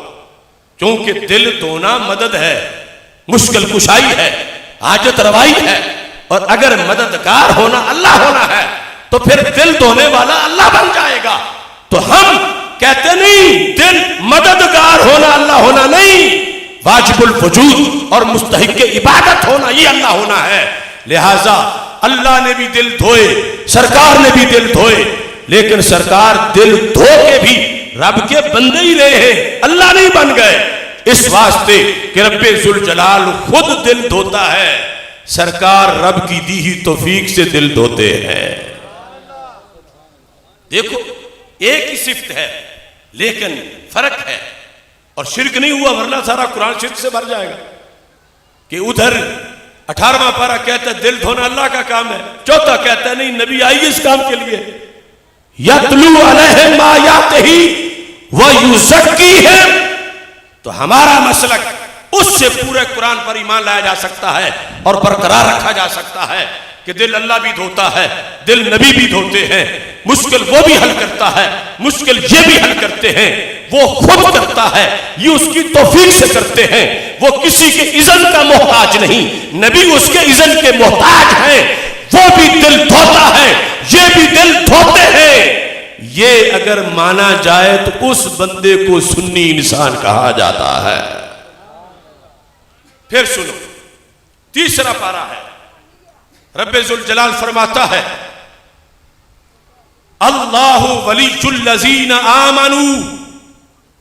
چونکہ دل دھونا مدد ہے, مشکل کشائی ہے, حاجت روائی ہے, اور اگر مددگار ہونا اللہ ہونا ہے تو پھر دل دھونے والا اللہ بن جائے گا. تو ہم کہتے نہیں دل مددگار ہونا اللہ ہونا نہیں, واجب الوجود اور مستحق عبادت ہونا یہ اللہ ہونا ہے. لہذا اللہ نے بھی دل دھوئے, سرکار نے بھی دل دھوئے, لیکن سرکار دل دھو کے بھی رب کے بندے ہی رہے ہیں, اللہ نہیں بن گئے. اس واسطے کہ رب ذوالجلال خود دل دھوتا ہے, سرکار رب کی دی ہی توفیق سے دل دھوتے ہیں. دیکھو ایک ہی صفت ہے لیکن فرق ہے. اور شرک نہیں ہوا ورنہ سارا قرآن شرک سے بھر جائے گا. کہ ادھر 18واں پارہ کہتا ہے دل دھونا اللہ کا کام ہے, 4 کہتا ہے نہیں نبی آئی اس کام کے لیے. یتلو علیہم آیاتہ ویزکیہم. تو ہمارا مسلک اس سے پورے قرآن پر ایمان لایا جا سکتا ہے اور برقرار رکھا جا سکتا ہے کہ دل اللہ بھی دھوتا ہے, دل نبی بھی دھوتے ہیں. مشکل وہ بھی حل کرتا ہے, مشکل یہ بھی حل کرتے ہیں, وہ خود کرتا ہے, یہ اس کی توفیق سے کرتے ہیں. وہ کسی کے اذن کا محتاج نہیں, نبی اس کے اذن کے محتاج ہیں. وہ بھی دل دھوتا ہے, یہ بھی دل دھوتے ہیں. یہ اگر مانا جائے تو اس بندے کو سنی انسان کہا جاتا ہے. پھر سنو تیسرا پارہ ہے، رب ذوالجلال فرماتا ہے اللہ ولی الذین آمنوا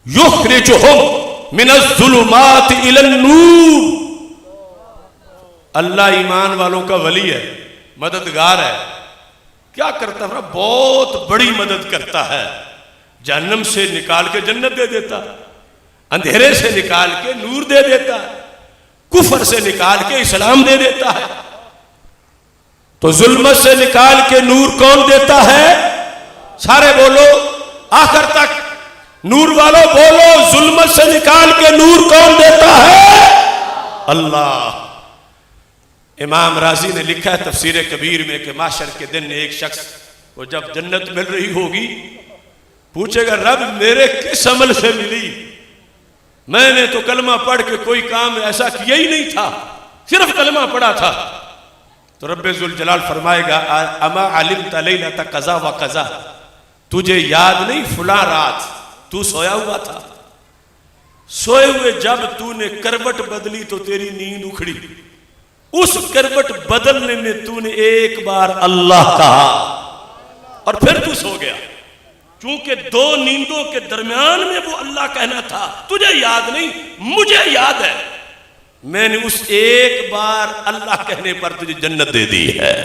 یخرجہم من الظلمات الی النور۔ اللہ ایمان والوں کا ولی ہے، مددگار ہے۔ کیا کرتا ہے؟ بہت بڑی مدد کرتا ہے، جہنم سے نکال کے جنت دے دیتا، اندھیرے سے نکال کے نور دے دیتا ہے، کفر سے نکال کے اسلام دے دیتا ہے۔ تو ظلمت سے نکال کے نور کون دیتا ہے؟ سارے بولو آخر تک، نور والو بولو، ظلمت سے نکال کے نور کون دیتا ہے؟ اللہ۔ امام رازی نے لکھا ہے تفسیر کبیر میں کہ محشر کے دن ایک شخص کو جب جنت مل رہی ہوگی پوچھے گا رب میرے کس عمل سے ملی؟ میں نے تو کلمہ پڑھ کے کوئی کام ایسا کیا ہی نہیں تھا، صرف کلمہ پڑھا تھا۔ تو رب ذوالجلال فرمائے گا اما علمت لیلۃ قضا و قضا، تجھے یاد نہیں فلاں رات تو سویا ہوا تھا، سوئے ہوئے جب تو نے کروٹ بدلی تو تیری نیند اکھڑی، اس کروٹ بدلنے میں تو نے ایک بار اللہ کہا اور پھر تو سو گیا۔ چونکہ دو نیندوں کے درمیان میں وہ اللہ کہنا تھا، تجھے یاد نہیں، مجھے یاد ہے، میں نے اس ایک بار اللہ کہنے پر تجھے جنت دے دی ہے۔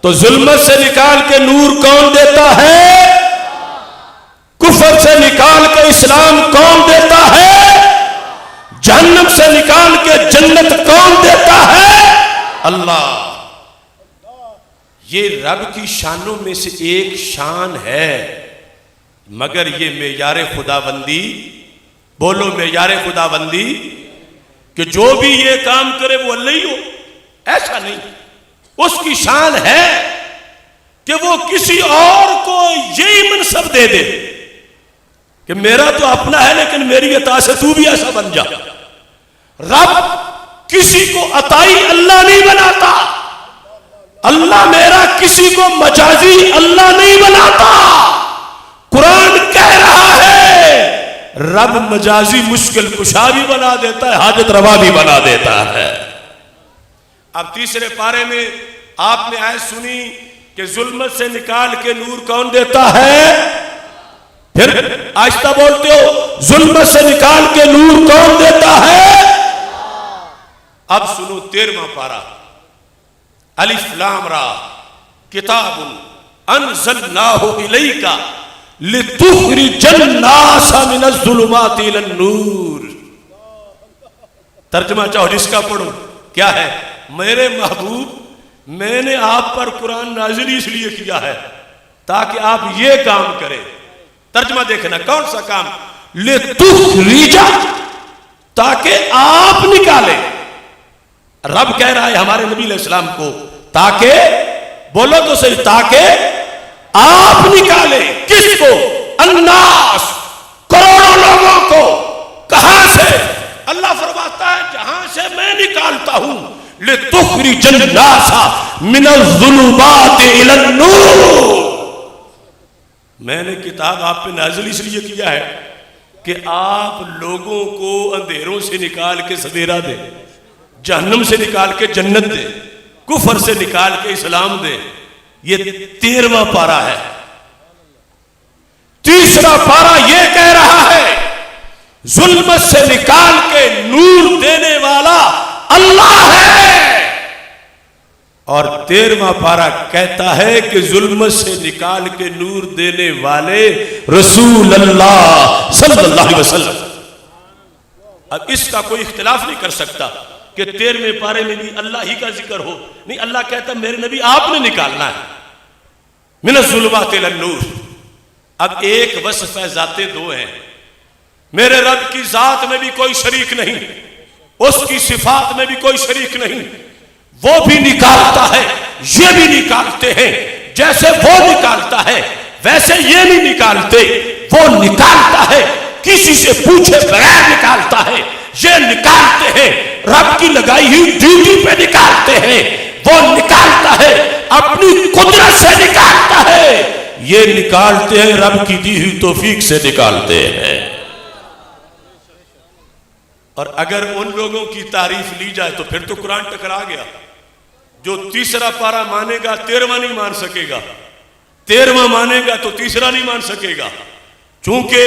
تو ظلمت سے نکال کے نور کون دیتا ہے؟ کفر سے نکال کے اسلام کون دیتا ہے؟ جہنم سے نکال کے جنت کون دیتا ہے؟ اللہ۔ یہ رب کی شانوں میں سے ایک شان ہے، مگر یہ معیار خداوندی، بولو معیار خداوندی، کہ جو بھی یہ کام کرے وہ اللہ ہی ہو، ایسا نہیں۔ اس کی شان ہے کہ وہ کسی اور کو یہی منصب دے دے کہ میرا تو اپنا ہے لیکن میری عطا سے تو بھی ایسا بن جا۔ رب کسی کو عطائی اللہ نہیں بناتا، اللہ میرا کسی کو مجازی اللہ نہیں بناتا۔ قرآن کہہ رہا ہے رب مجازی مشکل کشا بھی بنا دیتا ہے، حاجت روا بھی بنا دیتا ہے۔ اب تیسرے پارے میں آپ نے آیت سنی کہ ظلمت سے نکال کے نور کون دیتا ہے؟ پھر آہستہ بولتے ہو، ظلمت سے نکال کے نور کون دیتا ہے؟ اب سنو 13واں پارہ، الف لام را کتاب انزلناہ الیک لتخرج الناس من الظلمات الی النور۔ ترجمہ چاہو جس کا پڑھو، کیا ہے؟ میرے محبوب میں نے آپ پر قرآن نازل اس لیے کیا ہے تاکہ آپ یہ کام کریں۔ ترجمہ دیکھنا کون سا کام؟ لتخرج، تاکہ آپ نکالیں۔ رب کہہ رہا ہے ہمارے نبی علیہ السلام کو تاکہ، بولو تو صحیح، تاکہ آپ نکالیں۔ کس کو؟ الناس، کروڑوں لوگوں کو۔ کہاں سے؟ اللہ فرماتا ہے جہاں سے میں نکالتا ہوں، لِتُخْرِجَ النَّاسَ مِنَ الظُّلُمَاتِ إِلَى النُّورِ۔ میں نے کتاب آپ پہ نازل اس لیے کیا ہے کہ آپ لوگوں کو اندھیروں سے نکال کے سویرا دے، جہنم سے نکال کے جنت دے، کفر سے نکال کے اسلام دے۔ یہ 13واں پارہ ہے۔ تیسرا پارہ یہ کہہ رہا ہے ظلمت سے نکال کے نور دینے والا اللہ ہے، اور 13واں پارہ کہتا ہے کہ ظلمت سے نکال کے نور دینے والے رسول اللہ صلی اللہ علیہ وسلم۔ اب اس کا کوئی اختلاف نہیں کر سکتا کہ 13ویں پارے میں بھی اللہ ہی کا ذکر ہو، نہیں، اللہ کہتا میرے نبی آپ نے نکالنا ہے من الظلمات الی النور۔ اب ایک وصف ہے، ذاتیں دو ہیں، میرے رب کی ذات میں بھی کوئی شریک نہیں، اس کی صفات میں بھی کوئی شریک نہیں، وہ بھی نکالتا ہے، یہ بھی نکالتے ہیں، جیسے وہ نکالتا ہے ویسے یہ نہیں نکالتے، وہ نکالتا ہے کسی سے پوچھے بغیر نکالتا ہے، یہ نکالتے ہیں رب کی لگائی ہوئی ڈیوٹی پہ نکالتے ہیں، وہ نکالتا ہے اپنی قدرت سے نکالتا ہے، یہ نکالتے ہیں رب کی دی ہوئی توفیق سے نکالتے ہیں۔ اور اگر ان لوگوں کی تعریف لی جائے تو پھر تو قرآن ٹکرا گیا. جو تیسرا پارا مانے گا 13واں نہیں مان سکے گا, 13واں مانے گا تو تیسرا نہیں مان سکے گا. چونکہ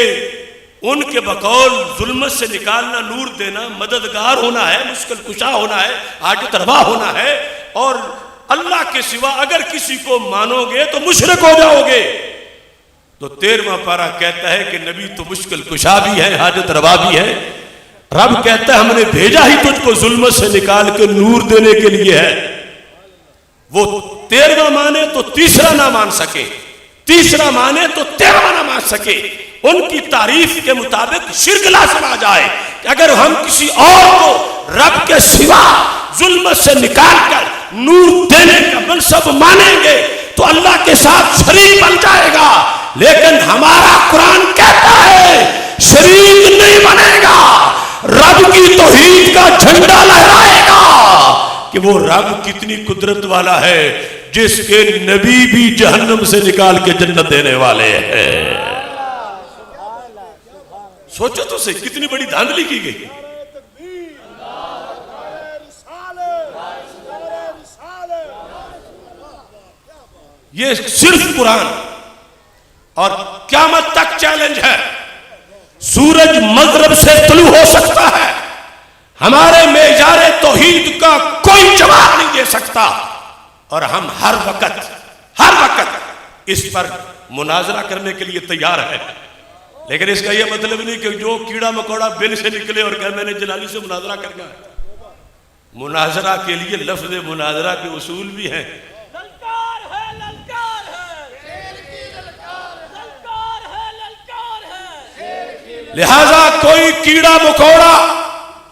ان کے بقول ظلمت سے نکالنا, نور دینا, مددگار ہونا ہے, مشکل کشا ہونا ہے, حاجت روا ہونا ہے, اور اللہ کے سوا اگر کسی کو مانو گے تو مشرک ہو جاؤ گے. تو 13واں پارا کہتا ہے کہ نبی تو مشکل کشا بھی ہے, حاجت روا بھی ہے. رب کہتا ہے ہم نے بھیجا ہی تجھ کو ظلمت سے نکال کے نور دینے کے لیے ہے. وہ 13واں مانے تو تیسرا نہ مان سکے, تیسرا مانے تو 13واں نہ مان سکے. ان کی تعریف کے مطابق شرک لازم آ جائے کہ اگر ہم کسی اور کو رب کے سوا ظلمت سے نکال کر نور دینے کا منصب مانیں گے تو اللہ کے ساتھ شریک بن جائے گا. لیکن ہمارا قرآن کہتا ہے شریک نہیں بنے گا, رب کی توحید کا جھنڈا لہرائے گا کہ وہ رب کتنی قدرت والا ہے جس کے نبی بھی جہنم سے نکال کے جنت دینے والے ہیں. سوچو تو صحیح کتنی بڑی دھاندلی کی گئی. یہ صرف قرآن, اور قیامت تک چیلنج ہے. سورج مغرب سے طلوع ہو سکتا ہے, ہمارے معیار توحید کا کوئی جواب نہیں دے سکتا, اور ہم ہر وقت اس پر مناظرہ کرنے کے لیے تیار ہیں. لیکن اس کا یہ مطلب نہیں کہ جو کیڑا مکوڑا بن سے نکلے اور کہ میں نے جلالی سے مناظرہ کرنا ہے. مناظرہ کے لیے لفظ مناظرہ کے اصول بھی ہیں. لہذا کوئی کیڑا مکوڑا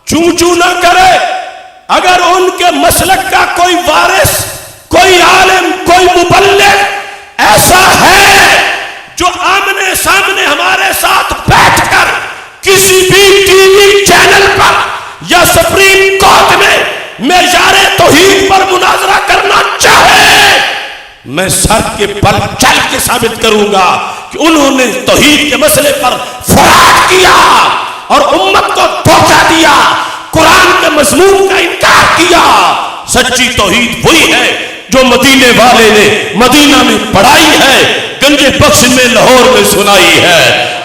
چوں چوں نہ کرے. اگر ان کے مسلک کا کوئی وارث, کوئی عالم, کوئی مبلغ ایسا ہے جو آمنے سامنے ہمارے ساتھ بیٹھ کر کسی بھی ٹی وی چینل پر یا سپریم کورٹ میں معیار توحید پر مناظرہ کرنا چاہے, میں سر کے بل چل کے ثابت کروں گا کہ انہوں نے توحید کے مسئلے پر فراڈ کیا اور امت کو دھوکہ دیا, قرآن کے مضمون کا انکار کیا. سچی توحید وہی ہے جو مدینے والے نے مدینہ میں پڑھائی ہے, گنج بخش میں لاہور میں سنائی ہے,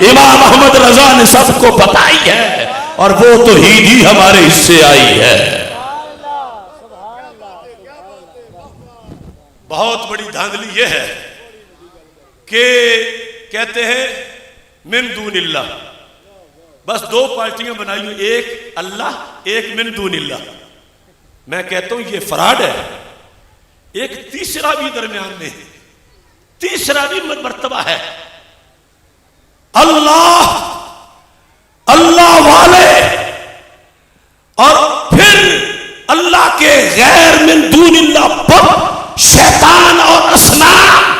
امام احمد رضا نے سب کو بتائی ہے, اور وہ توحید ہی ہمارے حصے آئی ہے. بہت بڑی دھاندلی یہ ہے کہ کہتے ہیں من دون اللہ, بس دو پارٹیاں بنائی ہوئی, ایک اللہ ایک من دون اللہ. میں کہتا ہوں یہ فراڈ ہے. ایک تیسرا بھی درمیان میں, تیسرا بھی مرتبہ ہے. اللہ, اللہ والے, اور پھر اللہ کے غیر من دون اللہ بت, شیطان اور اصنام.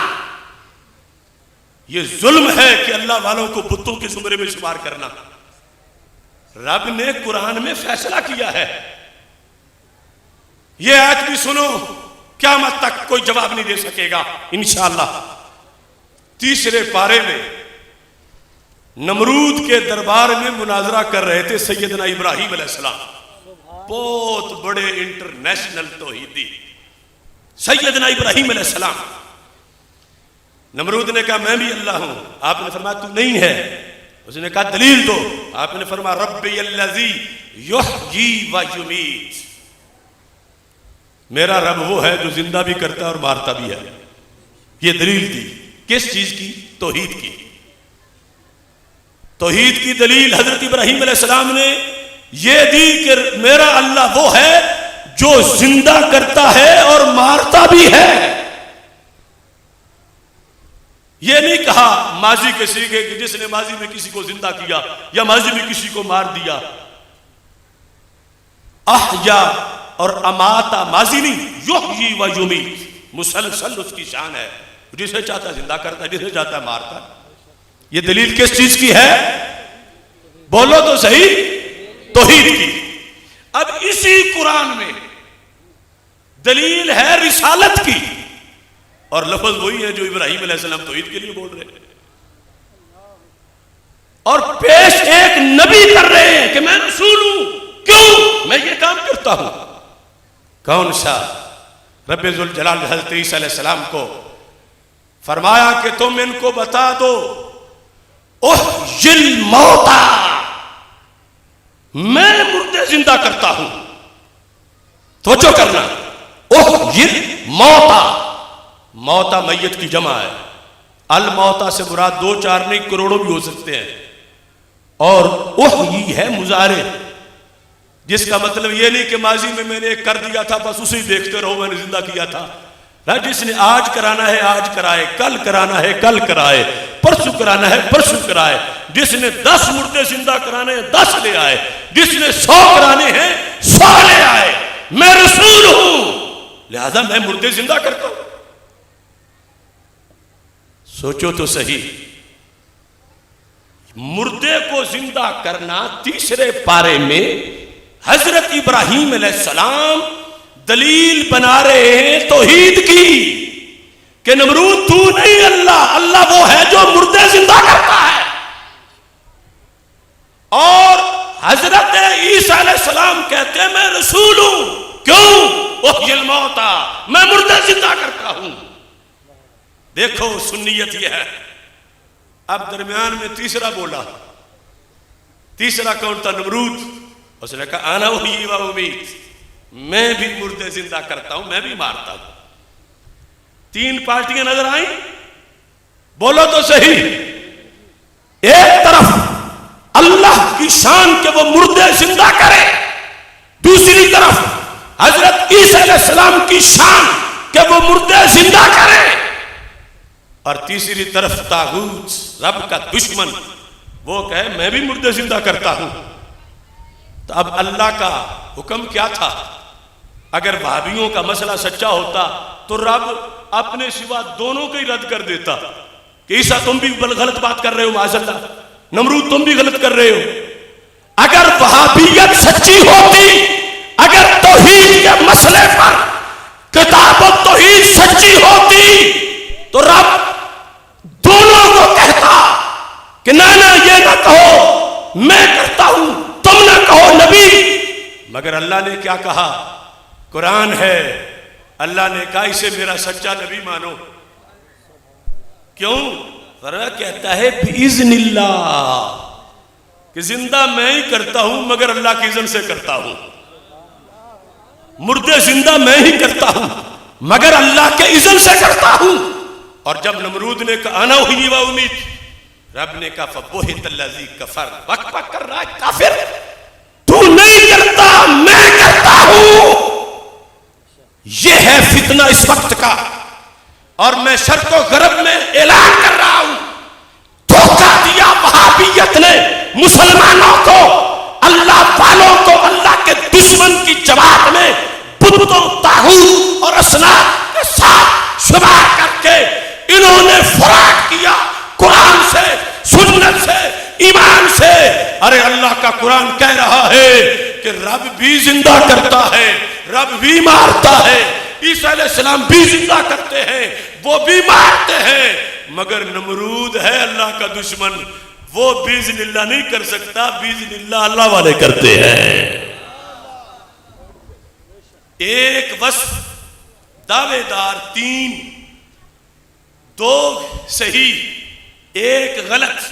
یہ ظلم ہے کہ اللہ والوں کو بتوں کے زمرے میں شمار کرنا. رب نے قرآن میں فیصلہ کیا ہے. یہ آیت بھی سنو, قیامت تک کوئی جواب نہیں دے سکے گا انشاءاللہ. تیسرے پارے میں نمرود کے دربار میں مناظرہ کر رہے تھے سیدنا ابراہیم علیہ السلام, بہت بڑے انٹرنیشنل توحیدی سیدنا ابراہیم علیہ السلام. نمرود نے کہا میں بھی اللہ ہوں. آپ نے فرمایا تو نہیں ہے. اس نے کہا دلیل دو. آپ نے فرمایا ربی الذی یحیی و یمیت, میرا رب وہ ہے جو زندہ بھی کرتا ہے اور مارتا بھی ہے. یہ دلیل دی. کس چیز کی؟ توحید کی. توحید کی دلیل حضرت ابراہیم علیہ السلام نے یہ دی کہ میرا اللہ وہ ہے جو زندہ کرتا ہے اور مارتا بھی ہے. یہ نہیں کہا ماضی کے سیغے کہ جس نے ماضی میں کسی کو زندہ کیا یا ماضی میں کسی کو مار دیا. احیا اور اماتا ماضی نہیں, یحیی و یمیت مسلسل اس کی شان ہے. جسے چاہتا ہے زندہ کرتا ہے, جسے چاہتا ہے مارتا ہے. یہ دلیل کس چیز کی ہے؟ بولو تو صحیح. توحید کی. اب اسی قرآن میں دلیل ہے رسالت کی, اور لفظ وہی ہے جو ابراہیم علیہ السلام توحید کے لیے بول رہے ہیں, اور پیش ایک نبی کر رہے ہیں کہ میں رسول ہوں. کیوں میں یہ کام کرتا ہوں؟ کون سا؟ رب ذوالجلال نے حضرت عیسیٰ علیہ السلام کو فرمایا کہ تم ان کو بتا دو احیی الموتى، میں مردے زندہ کرتا ہوں. توجہ کرنا، احیی الموتى، موتا میت کی جمع ہے. الموتا سے مراد 2 4 نہیں کروڑوں بھی ہو سکتے ہیں. اور احیی ہے مضارع، جس کا مطلب یہ نہیں کہ ماضی میں نے ایک کر دیا تھا بس اسے دیکھتے رہو میں نے زندہ کیا تھا. جس نے آج کرانا ہے آج کرائے، کل کرانا ہے کل کرائے، پرسوں کرانا ہے پرسوں کرائے. جس نے 10 مردے زندہ کرانے ہیں 10 لے آئے، جس نے 100 کرانے ہیں 100 لے آئے. میں رسول ہوں، لہذا میں مردے زندہ کرتا ہوں. سوچو تو صحیح، مردے کو زندہ کرنا 3 پارے میں حضرت ابراہیم علیہ السلام دلیل بنا رہے ہیں توحید کی کہ نمرود تو نہیں، اللہ وہ ہے جو مردے زندہ کرتا ہے. اور حضرت عیسیٰ علیہ السلام کہتے ہیں میں رسول ہوں. کیوں؟ احیی الموتى، میں مردے زندہ کرتا ہوں. دیکھو سنیت یہ ہے. اب درمیان میں تیسرا بولا. تیسرا کون تھا؟ نمرود. اس نے کہا انا احیی و امیت، میں بھی مردے زندہ کرتا ہوں، میں بھی مارتا ہوں. 3 پارٹیاں نظر آئیں؟ بولو تو صحیح. ایک طرف اللہ کی شان کہ وہ مردے زندہ کرے، دوسری طرف حضرت عیسیٰ علیہ السلام کی شان کہ وہ مردے زندہ کرے، اور تیسری طرف طاغوت رب کا دشمن وہ کہے میں بھی مردے زندہ کرتا ہوں. تو اب اللہ کا حکم کیا تھا؟ اگر وہابیوں کا مسئلہ سچا ہوتا تو رب اپنے سوا دونوں کو ہی رد کر دیتا کہ عیسیٰ تم بھی غلط بات کر رہے ہو، معاذ اللہ، نمرود تم بھی غلط کر رہے ہو. اگر وہابیت سچی ہوتی، اگر توحید کے مسئلے پر کتاب و توحید سچی ہوتی تو رب دونوں کو کہتا کہ نہ یہ نہ کہو میں کرتا ہوں، تم نہ کہو نبی. مگر اللہ نے کیا کہا؟ قرآن ہے، اللہ نے کہا اسے میرا سچا نبی مانو. کیوں؟ فرمایا کہتا ہے بِإِذْنِ اللہ، کہ زندہ میں ہی کرتا ہوں مگر اللہ کی اذن سے کرتا ہوں. مردے زندہ میں ہی کرتا ہوں مگر اللہ کے اذن سے کرتا ہوں. اور جب نمرود نے کہا انا احیی و امیت، رب نے کہا فَبُہِتَ الَّذِي كَفَرَ، بک بک کر رہا ہے کافر، تو نہیں کرتا میں کرتا ہوں. یہ ہے فتنہ اس وقت کا، اور میں شرق و غرب میں اعلان کر رہا ہوں. دھوکہ دیا وہابیت نے مسلمانوں کو، اللہ والوں کو، اللہ کے دشمن کی جماعت میں بتوں، طاغوت اور اصنام کے ساتھ شمار کر کے انہوں نے فراق کیا قرآن سے، سنت سے، ایمان سے. ارے اللہ کا قرآن کہہ رہا ہے کہ رب بھی زندہ کرتا ہے، رب بھی مارتا ہے. عیسیٰ علیہ السلام بھی زندہ کرتے ہیں، وہ بھی مارتے ہیں. مگر نمرود ہے اللہ کا دشمن، وہ باذن اللہ نہیں کر سکتا، باذن اللہ اللہ والے کرتے ہیں. ایک وصف دعوے دار 3، 2 صحیح 1 غلط.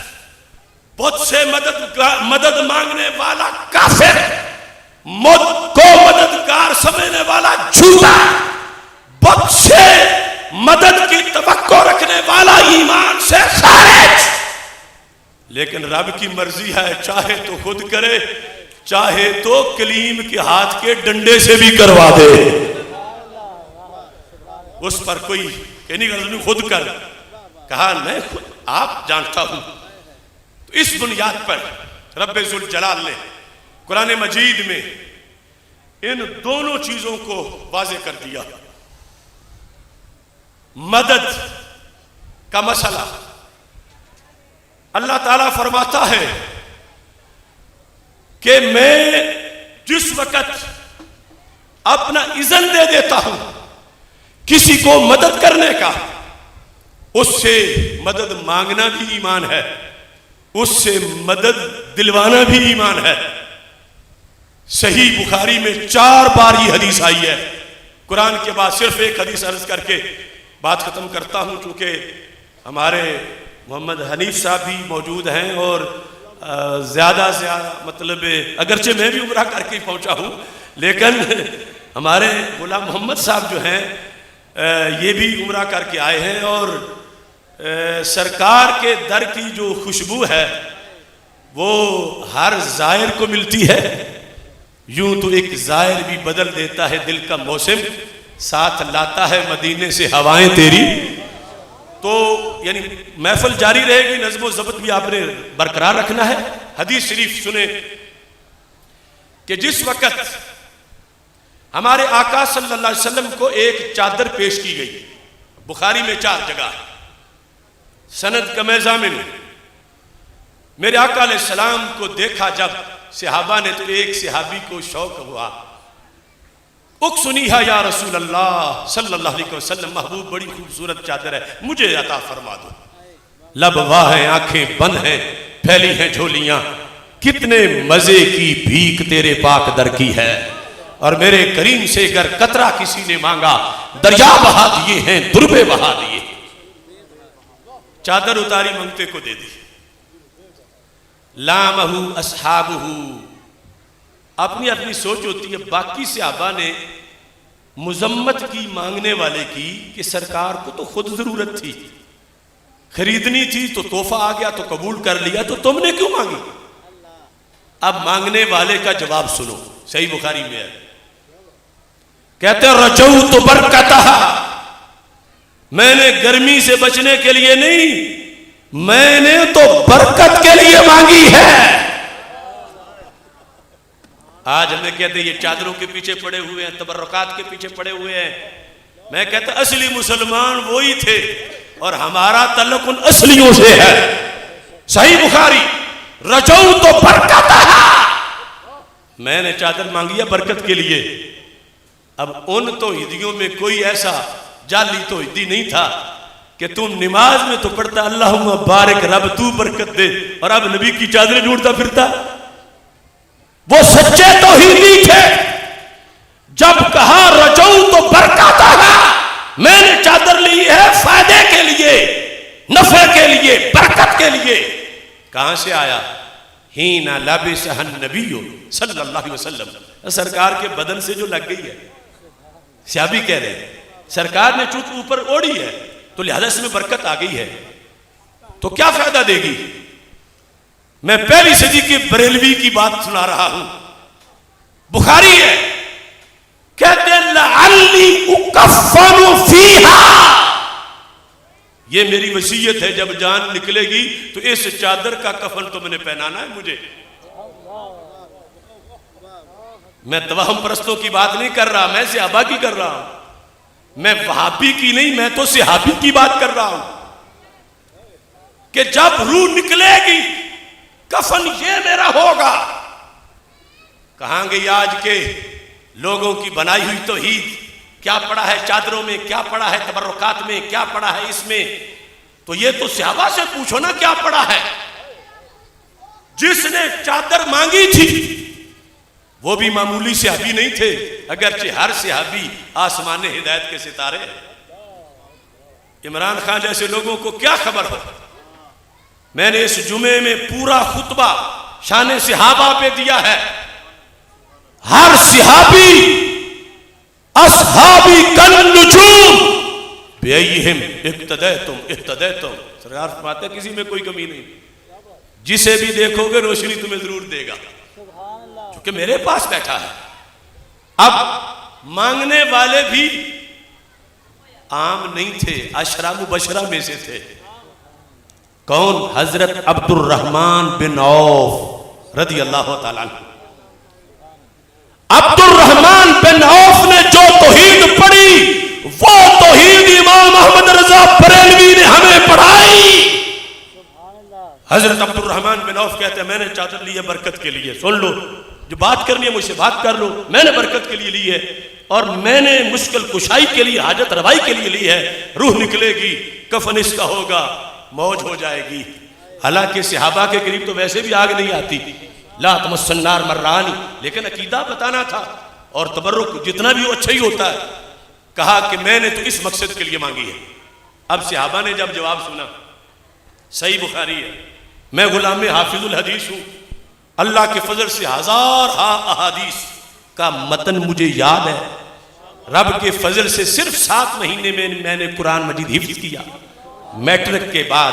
بت سے مدد مانگنے والا کافر، مت کو مددگار سمجھنے والا جھوٹا، بت سے مدد کی توقع رکھنے والا ایمان سے خارج. لیکن رب کی مرضی ہے، چاہے تو خود کرے، چاہے تو کلیم کے ہاتھ کے ڈنڈے سے بھی کروا دے. اس پر کوئی نہیں خود کر، کہا میں خود آپ جانتا ہوں. تو اس بنیاد پر رب ذوالجلال نے قرآن مجید میں ان دونوں چیزوں کو واضح کر دیا. مدد کا مسئلہ اللہ تعالیٰ فرماتا ہے کہ میں جس وقت اپنا اذن دے دیتا ہوں کسی کو مدد کرنے کا، اس سے مدد مانگنا بھی ایمان ہے، اس سے مدد دلوانا بھی ایمان ہے. صحیح بخاری میں 4 بار یہ حدیث آئی ہے. قرآن کے بعد صرف ایک حدیث عرض کر کے بات ختم کرتا ہوں، چونکہ ہمارے محمد حنیف صاحب بھی موجود ہیں اور زیادہ مطلب اگرچہ میں بھی عمرہ کر کے پہنچا ہوں، لیکن ہمارے غلام محمد صاحب جو ہیں یہ بھی عمرہ کر کے آئے ہیں، اور سرکار کے در کی جو خوشبو ہے وہ ہر زائر کو ملتی ہے. یوں تو ایک زائر بھی بدل دیتا ہے دل کا موسم، ساتھ لاتا ہے مدینے سے ہوائیں تیری. تو یعنی محفل جاری رہے گی، نظم و ضبط بھی آپ نے برقرار رکھنا ہے. حدیث شریف سنیں کہ جس وقت ہمارے آقا صلی اللہ علیہ وسلم کو ایک چادر پیش کی گئی، بخاری میں 4 جگہ، سند کا میں ضامن ہوں. میرے آقا علیہ السلام کو دیکھا جب صحابہ نے تو ایک صحابی کو شوق ہوا، اکسنیہا یا رسول اللہ صلی اللہ علیہ وسلم، محبوب بڑی خوبصورت چادر ہے، مجھے عطا فرما دو. لب واہ ہیں، آنکھیں بند ہیں، پھیلی ہیں جھولیاں، کتنے مزے کی بھیک تیرے پاک در کی ہے، اور میرے کریم سے اگر قطرہ کسی نے مانگا دریا بہا دیے ہیں، دربے بہا دیے. چادر اتاری، منگتے کو دے دی. لامہو اصحابہ، اپنی اپنی سوچ ہوتی ہے. باقی صحابہ نے مذمت کی مانگنے والے کی کہ سرکار کو تو خود ضرورت تھی، خریدنی تھی تو تحفہ آ گیا تو قبول کر لیا، تو تم نے کیوں مانگی؟ اب مانگنے والے کا جواب سنو، صحیح بخاری میں ہے. کہتے ہیں رجوت برکتہا، میں نے گرمی سے بچنے کے لیے نہیں، میں نے تو برکت کے لیے مانگی ہے. آج ہمیں کہتے ہیں یہ چادروں کے پیچھے پڑے ہوئے ہیں، تبرکات کے پیچھے پڑے ہوئے ہیں. میں کہتا اصلی مسلمان وہی تھے، اور ہمارا تعلق ان اصلیوں سے ہے. صحیح بخاری، رجوت برکتہا، میں نے چادر مانگی ہے برکت کے لیے. اب ان توحیدیوں میں کوئی ایسا جعلی توحیدی نہیں تھا کہ تم نماز میں تو پڑھتا اللہم بارک رب تو برکت دے، اور اب نبی کی چادریں ڈھونڈتا پھرتا. وہ سچے توحیدی تھے. جب کہا رجوت برکتہا، میں نے چادر لی ہے فائدے کے لیے، نفع کے لیے، برکت کے لیے. کہاں سے آیا؟ ہین لبسہ النبی صلی اللہ علیہ وسلم، سرکار کے بدن سے جو لگ گئی ہے. صحابی کہہ رہے ہیں سرکار نے چونکہ اوپر اوڑی ہے تو لہذا اس میں برکت آ گئی ہے، تو کیا فائدہ دے گی؟ میں پہلی صدی کی بریلوی کی بات سنا رہا ہوں، بخاری ہے، کہتے ہیں لعلی اکفن فیہا، یہ میری وصیت ہے، جب جان نکلے گی تو اس چادر کا کفن تم نے پہنانا ہے مجھے. میں توہم پرستوں کی بات نہیں کر رہا، میں صحابہ کی کر رہا ہوں. میں وہابی کی نہیں، میں تو صحابی کی بات کر رہا ہوں کہ جب روح نکلے گی کفن یہ میرا ہوگا. کہاں گئی آج کے لوگوں کی بنائی ہوئی توحید؟ کیا پڑا ہے چادروں میں، کیا پڑا ہے تبرکات میں، کیا پڑا ہے اس میں؟ تو یہ تو صحابہ سے پوچھو نا کیا پڑا ہے. جس نے چادر مانگی تھی وہ بھی معمولی صحابی نہیں تھے، اگرچہ ہر صحابی آسمان ہدایت کے ستارے. عمران خان جیسے لوگوں کو کیا خبر ہو؟ میں نے اس جمعے میں پورا خطبہ شان صحابہ پہ دیا ہے. ہر صحابی اصحابی کالنجوم بیئہم اقتدیتم اہتدیتم. سرکار فرماتے ہیں کسی میں کوئی کمی نہیں، جسے بھی دیکھو گے روشنی تمہیں ضرور دے گا، کہ میرے پاس بیٹھا ہے. اب مانگنے والے بھی عام نہیں تھے، عشرہ مبشرہ میں سے تھے. کون؟ حضرت عبد الرحمن بن عوف رضی اللہ تعالیٰ عنہ. عبد الرحمن بن عوف نے جو توحید پڑھی وہ توحید امام احمد رضا بریلوی نے ہمیں پڑھائی. حضرت عبد الرحمن بن عوف کہتے ہیں میں نے چادر لی ہے برکت کے لیے. سن لو، جو بات کرنی ہے مجھ سے بات کر لو. میں نے برکت کے لیے لی ہے، اور میں نے مشکل کشائی کے لیے، حاجت روائی کے لیے لی ہے. روح نکلے گی کفن اس کا ہوگا، موج ہو جائے گی. حالانکہ صحابہ کے قریب تو ویسے بھی آگ نہیں آتی، لا تمس النار مرانی، لیکن عقیدہ بتانا تھا اور تبرک جتنا بھی وہ اچھا ہی ہوتا ہے. کہا کہ میں نے تو اس مقصد کے لیے مانگی ہے. اب صحابہ نے جب جواب سنا، صحیح بخاری ہے، میں غلام حافظ الحدیث ہوں، اللہ کے فضل سے ہزار احادیث کا متن مجھے یاد ہے. رب کے فضل سے صرف 7 مہینے میں میں نے قرآن مجید حفظ کیا میٹرک کے بعد،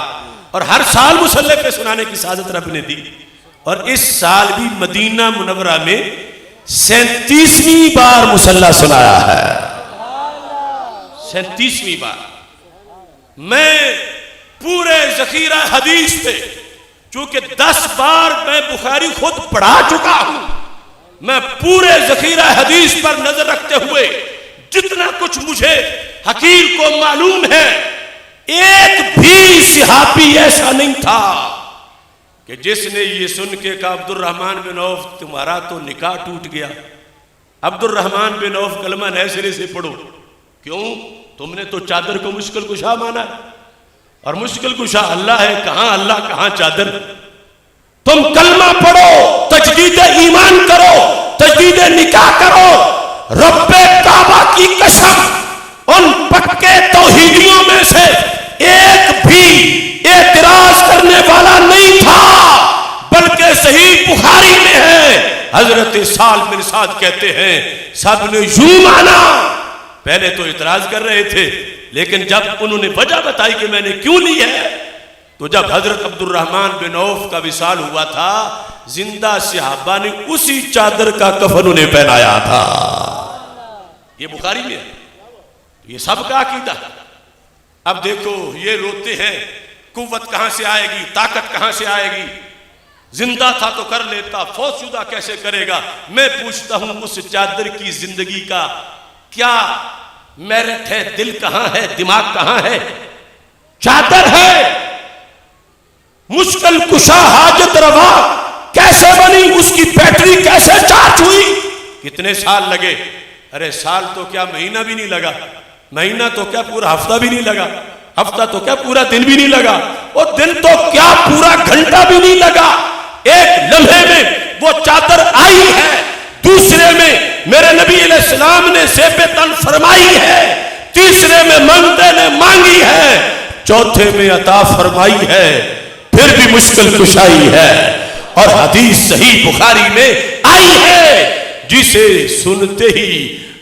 اور ہر سال مصلی پہ سنانے کی سعادت رب نے دی. اور اس سال بھی مدینہ منورہ میں 37ویں بار مصلی سنایا ہے. 37ویں بار. میں پورے ذخیرہ حدیث پہ، چونکہ 10 بار میں بخاری خود پڑھا چکا ہوں، میں پورے ذخیرہ حدیث پر نظر رکھتے ہوئے جتنا کچھ مجھے حقیر کو معلوم ہے، ایک بھی صحابی ایسا نہیں تھا کہ جس نے یہ سن کے کہا عبد الرحمن بن عوف تمہارا تو نکاح ٹوٹ گیا، عبد الرحمن بن عوف کلمہ نئے سرے سے پڑھو. کیوں؟ تم نے تو چادر کو مشکل کشا مانا ہے، اور مشکل کشا اللہ ہے، کہاں اللہ کہاں چادر. تم کلمہ پڑھو، تجدید ایمان کرو، تجدید نکاح کرو. رب کعبہ کی قسم ان پکے توحیدیوں میں سے ایک بھی اعتراض کرنے والا نہیں تھا، بلکہ صحیح بخاری میں ہے حضرت سال بن سعد کہتے ہیں سب نے یوں مانا. پہلے تو اعتراض کر رہے تھے، لیکن جب انہوں نے وجہ بتائی کہ میں نے کیوں لی ہے، تو جب حضرت عبد الرحمن بن عوف کا وصال ہوا تھا، زندہ صحابہ نے اسی چادر کا کفن انہیں پہنایا تھا. یہ بخاری میں ہے، یہ سب کا عقیدہ. اب دیکھو یہ روتے ہیں، قوت کہاں سے آئے گی، طاقت کہاں سے آئے گی، زندہ تھا تو کر لیتا، فوت شدہ کیسے کرے گا. میں پوچھتا ہوں اس چادر کی زندگی کا کیا میرٹ ہے؟ دل کہاں ہے، دماغ کہاں ہے؟ چادر ہے، مشکل کشا حاجت روا کیسے بنی، اس کی بیٹری کیسے چارج ہوئی، کتنے سال لگے؟ ارے سال تو کیا مہینہ بھی نہیں لگا، مہینہ تو کیا پورا ہفتہ بھی نہیں لگا، ہفتہ تو کیا پورا دن بھی نہیں لگا، اور دن تو کیا پورا گھنٹہ بھی نہیں لگا. ایک لمحے میں وہ چادر آئی ہے، دوسرے میں میرے نبی علیہ السلام نے زیب تن فرمائی ہے، تیسرے میں منگتے نے مانگی ہے، چوتھے میں عطا فرمائی ہے، پھر بھی مشکل کشائی ہے. اور حدیث صحیح بخاری میں آئی ہے جسے سنتے ہی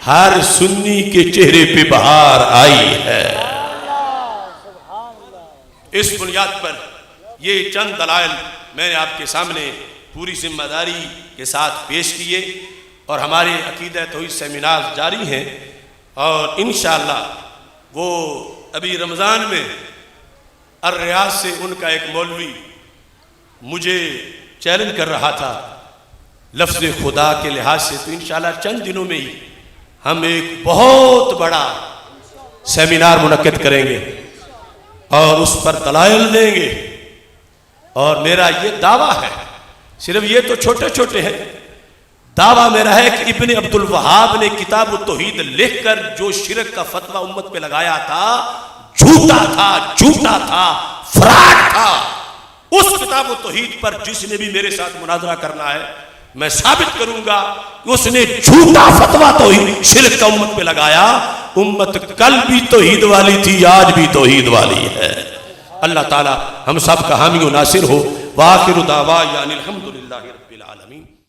ہر سنی کے چہرے پہ بہار آئی ہے. اس بنیاد پر یہ چند دلائل میں نے آپ کے سامنے پوری ذمہ داری کے ساتھ پیش کیے، اور ہمارے عقیدہ توحید سیمینار جاری ہیں، اور انشاءاللہ وہ ابھی رمضان میں الریاض سے ان کا ایک مولوی مجھے چیلنج کر رہا تھا لفظ خدا کے لحاظ سے، تو انشاءاللہ چند دنوں میں ہی ہم ایک بہت بڑا سیمینار منعقد کریں گے اور اس پر دلائل دیں گے. اور میرا یہ دعویٰ ہے، صرف یہ تو چھوٹے چھوٹے ہیں، دعویٰ میرا ہے کہ ابن عبد الوہاب نے کتاب التوحید لکھ کر جو شرک کا فتویٰ امت پہ لگایا تھا، جھوٹا تھا، فراڈ تھا. اس کتاب التوحید پر جس نے بھی میرے ساتھ مناظرہ کرنا ہے، میں ثابت کروں گا کہ اس نے جھوٹا فتویٰ توحید شرک کا امت پہ لگایا. امت کل بھی توحید والی تھی، آج بھی توحید والی ہے. اللہ تعالی ہم سب کا حامی و ناصر ہو. وآخر دعوانا الحمدللہ.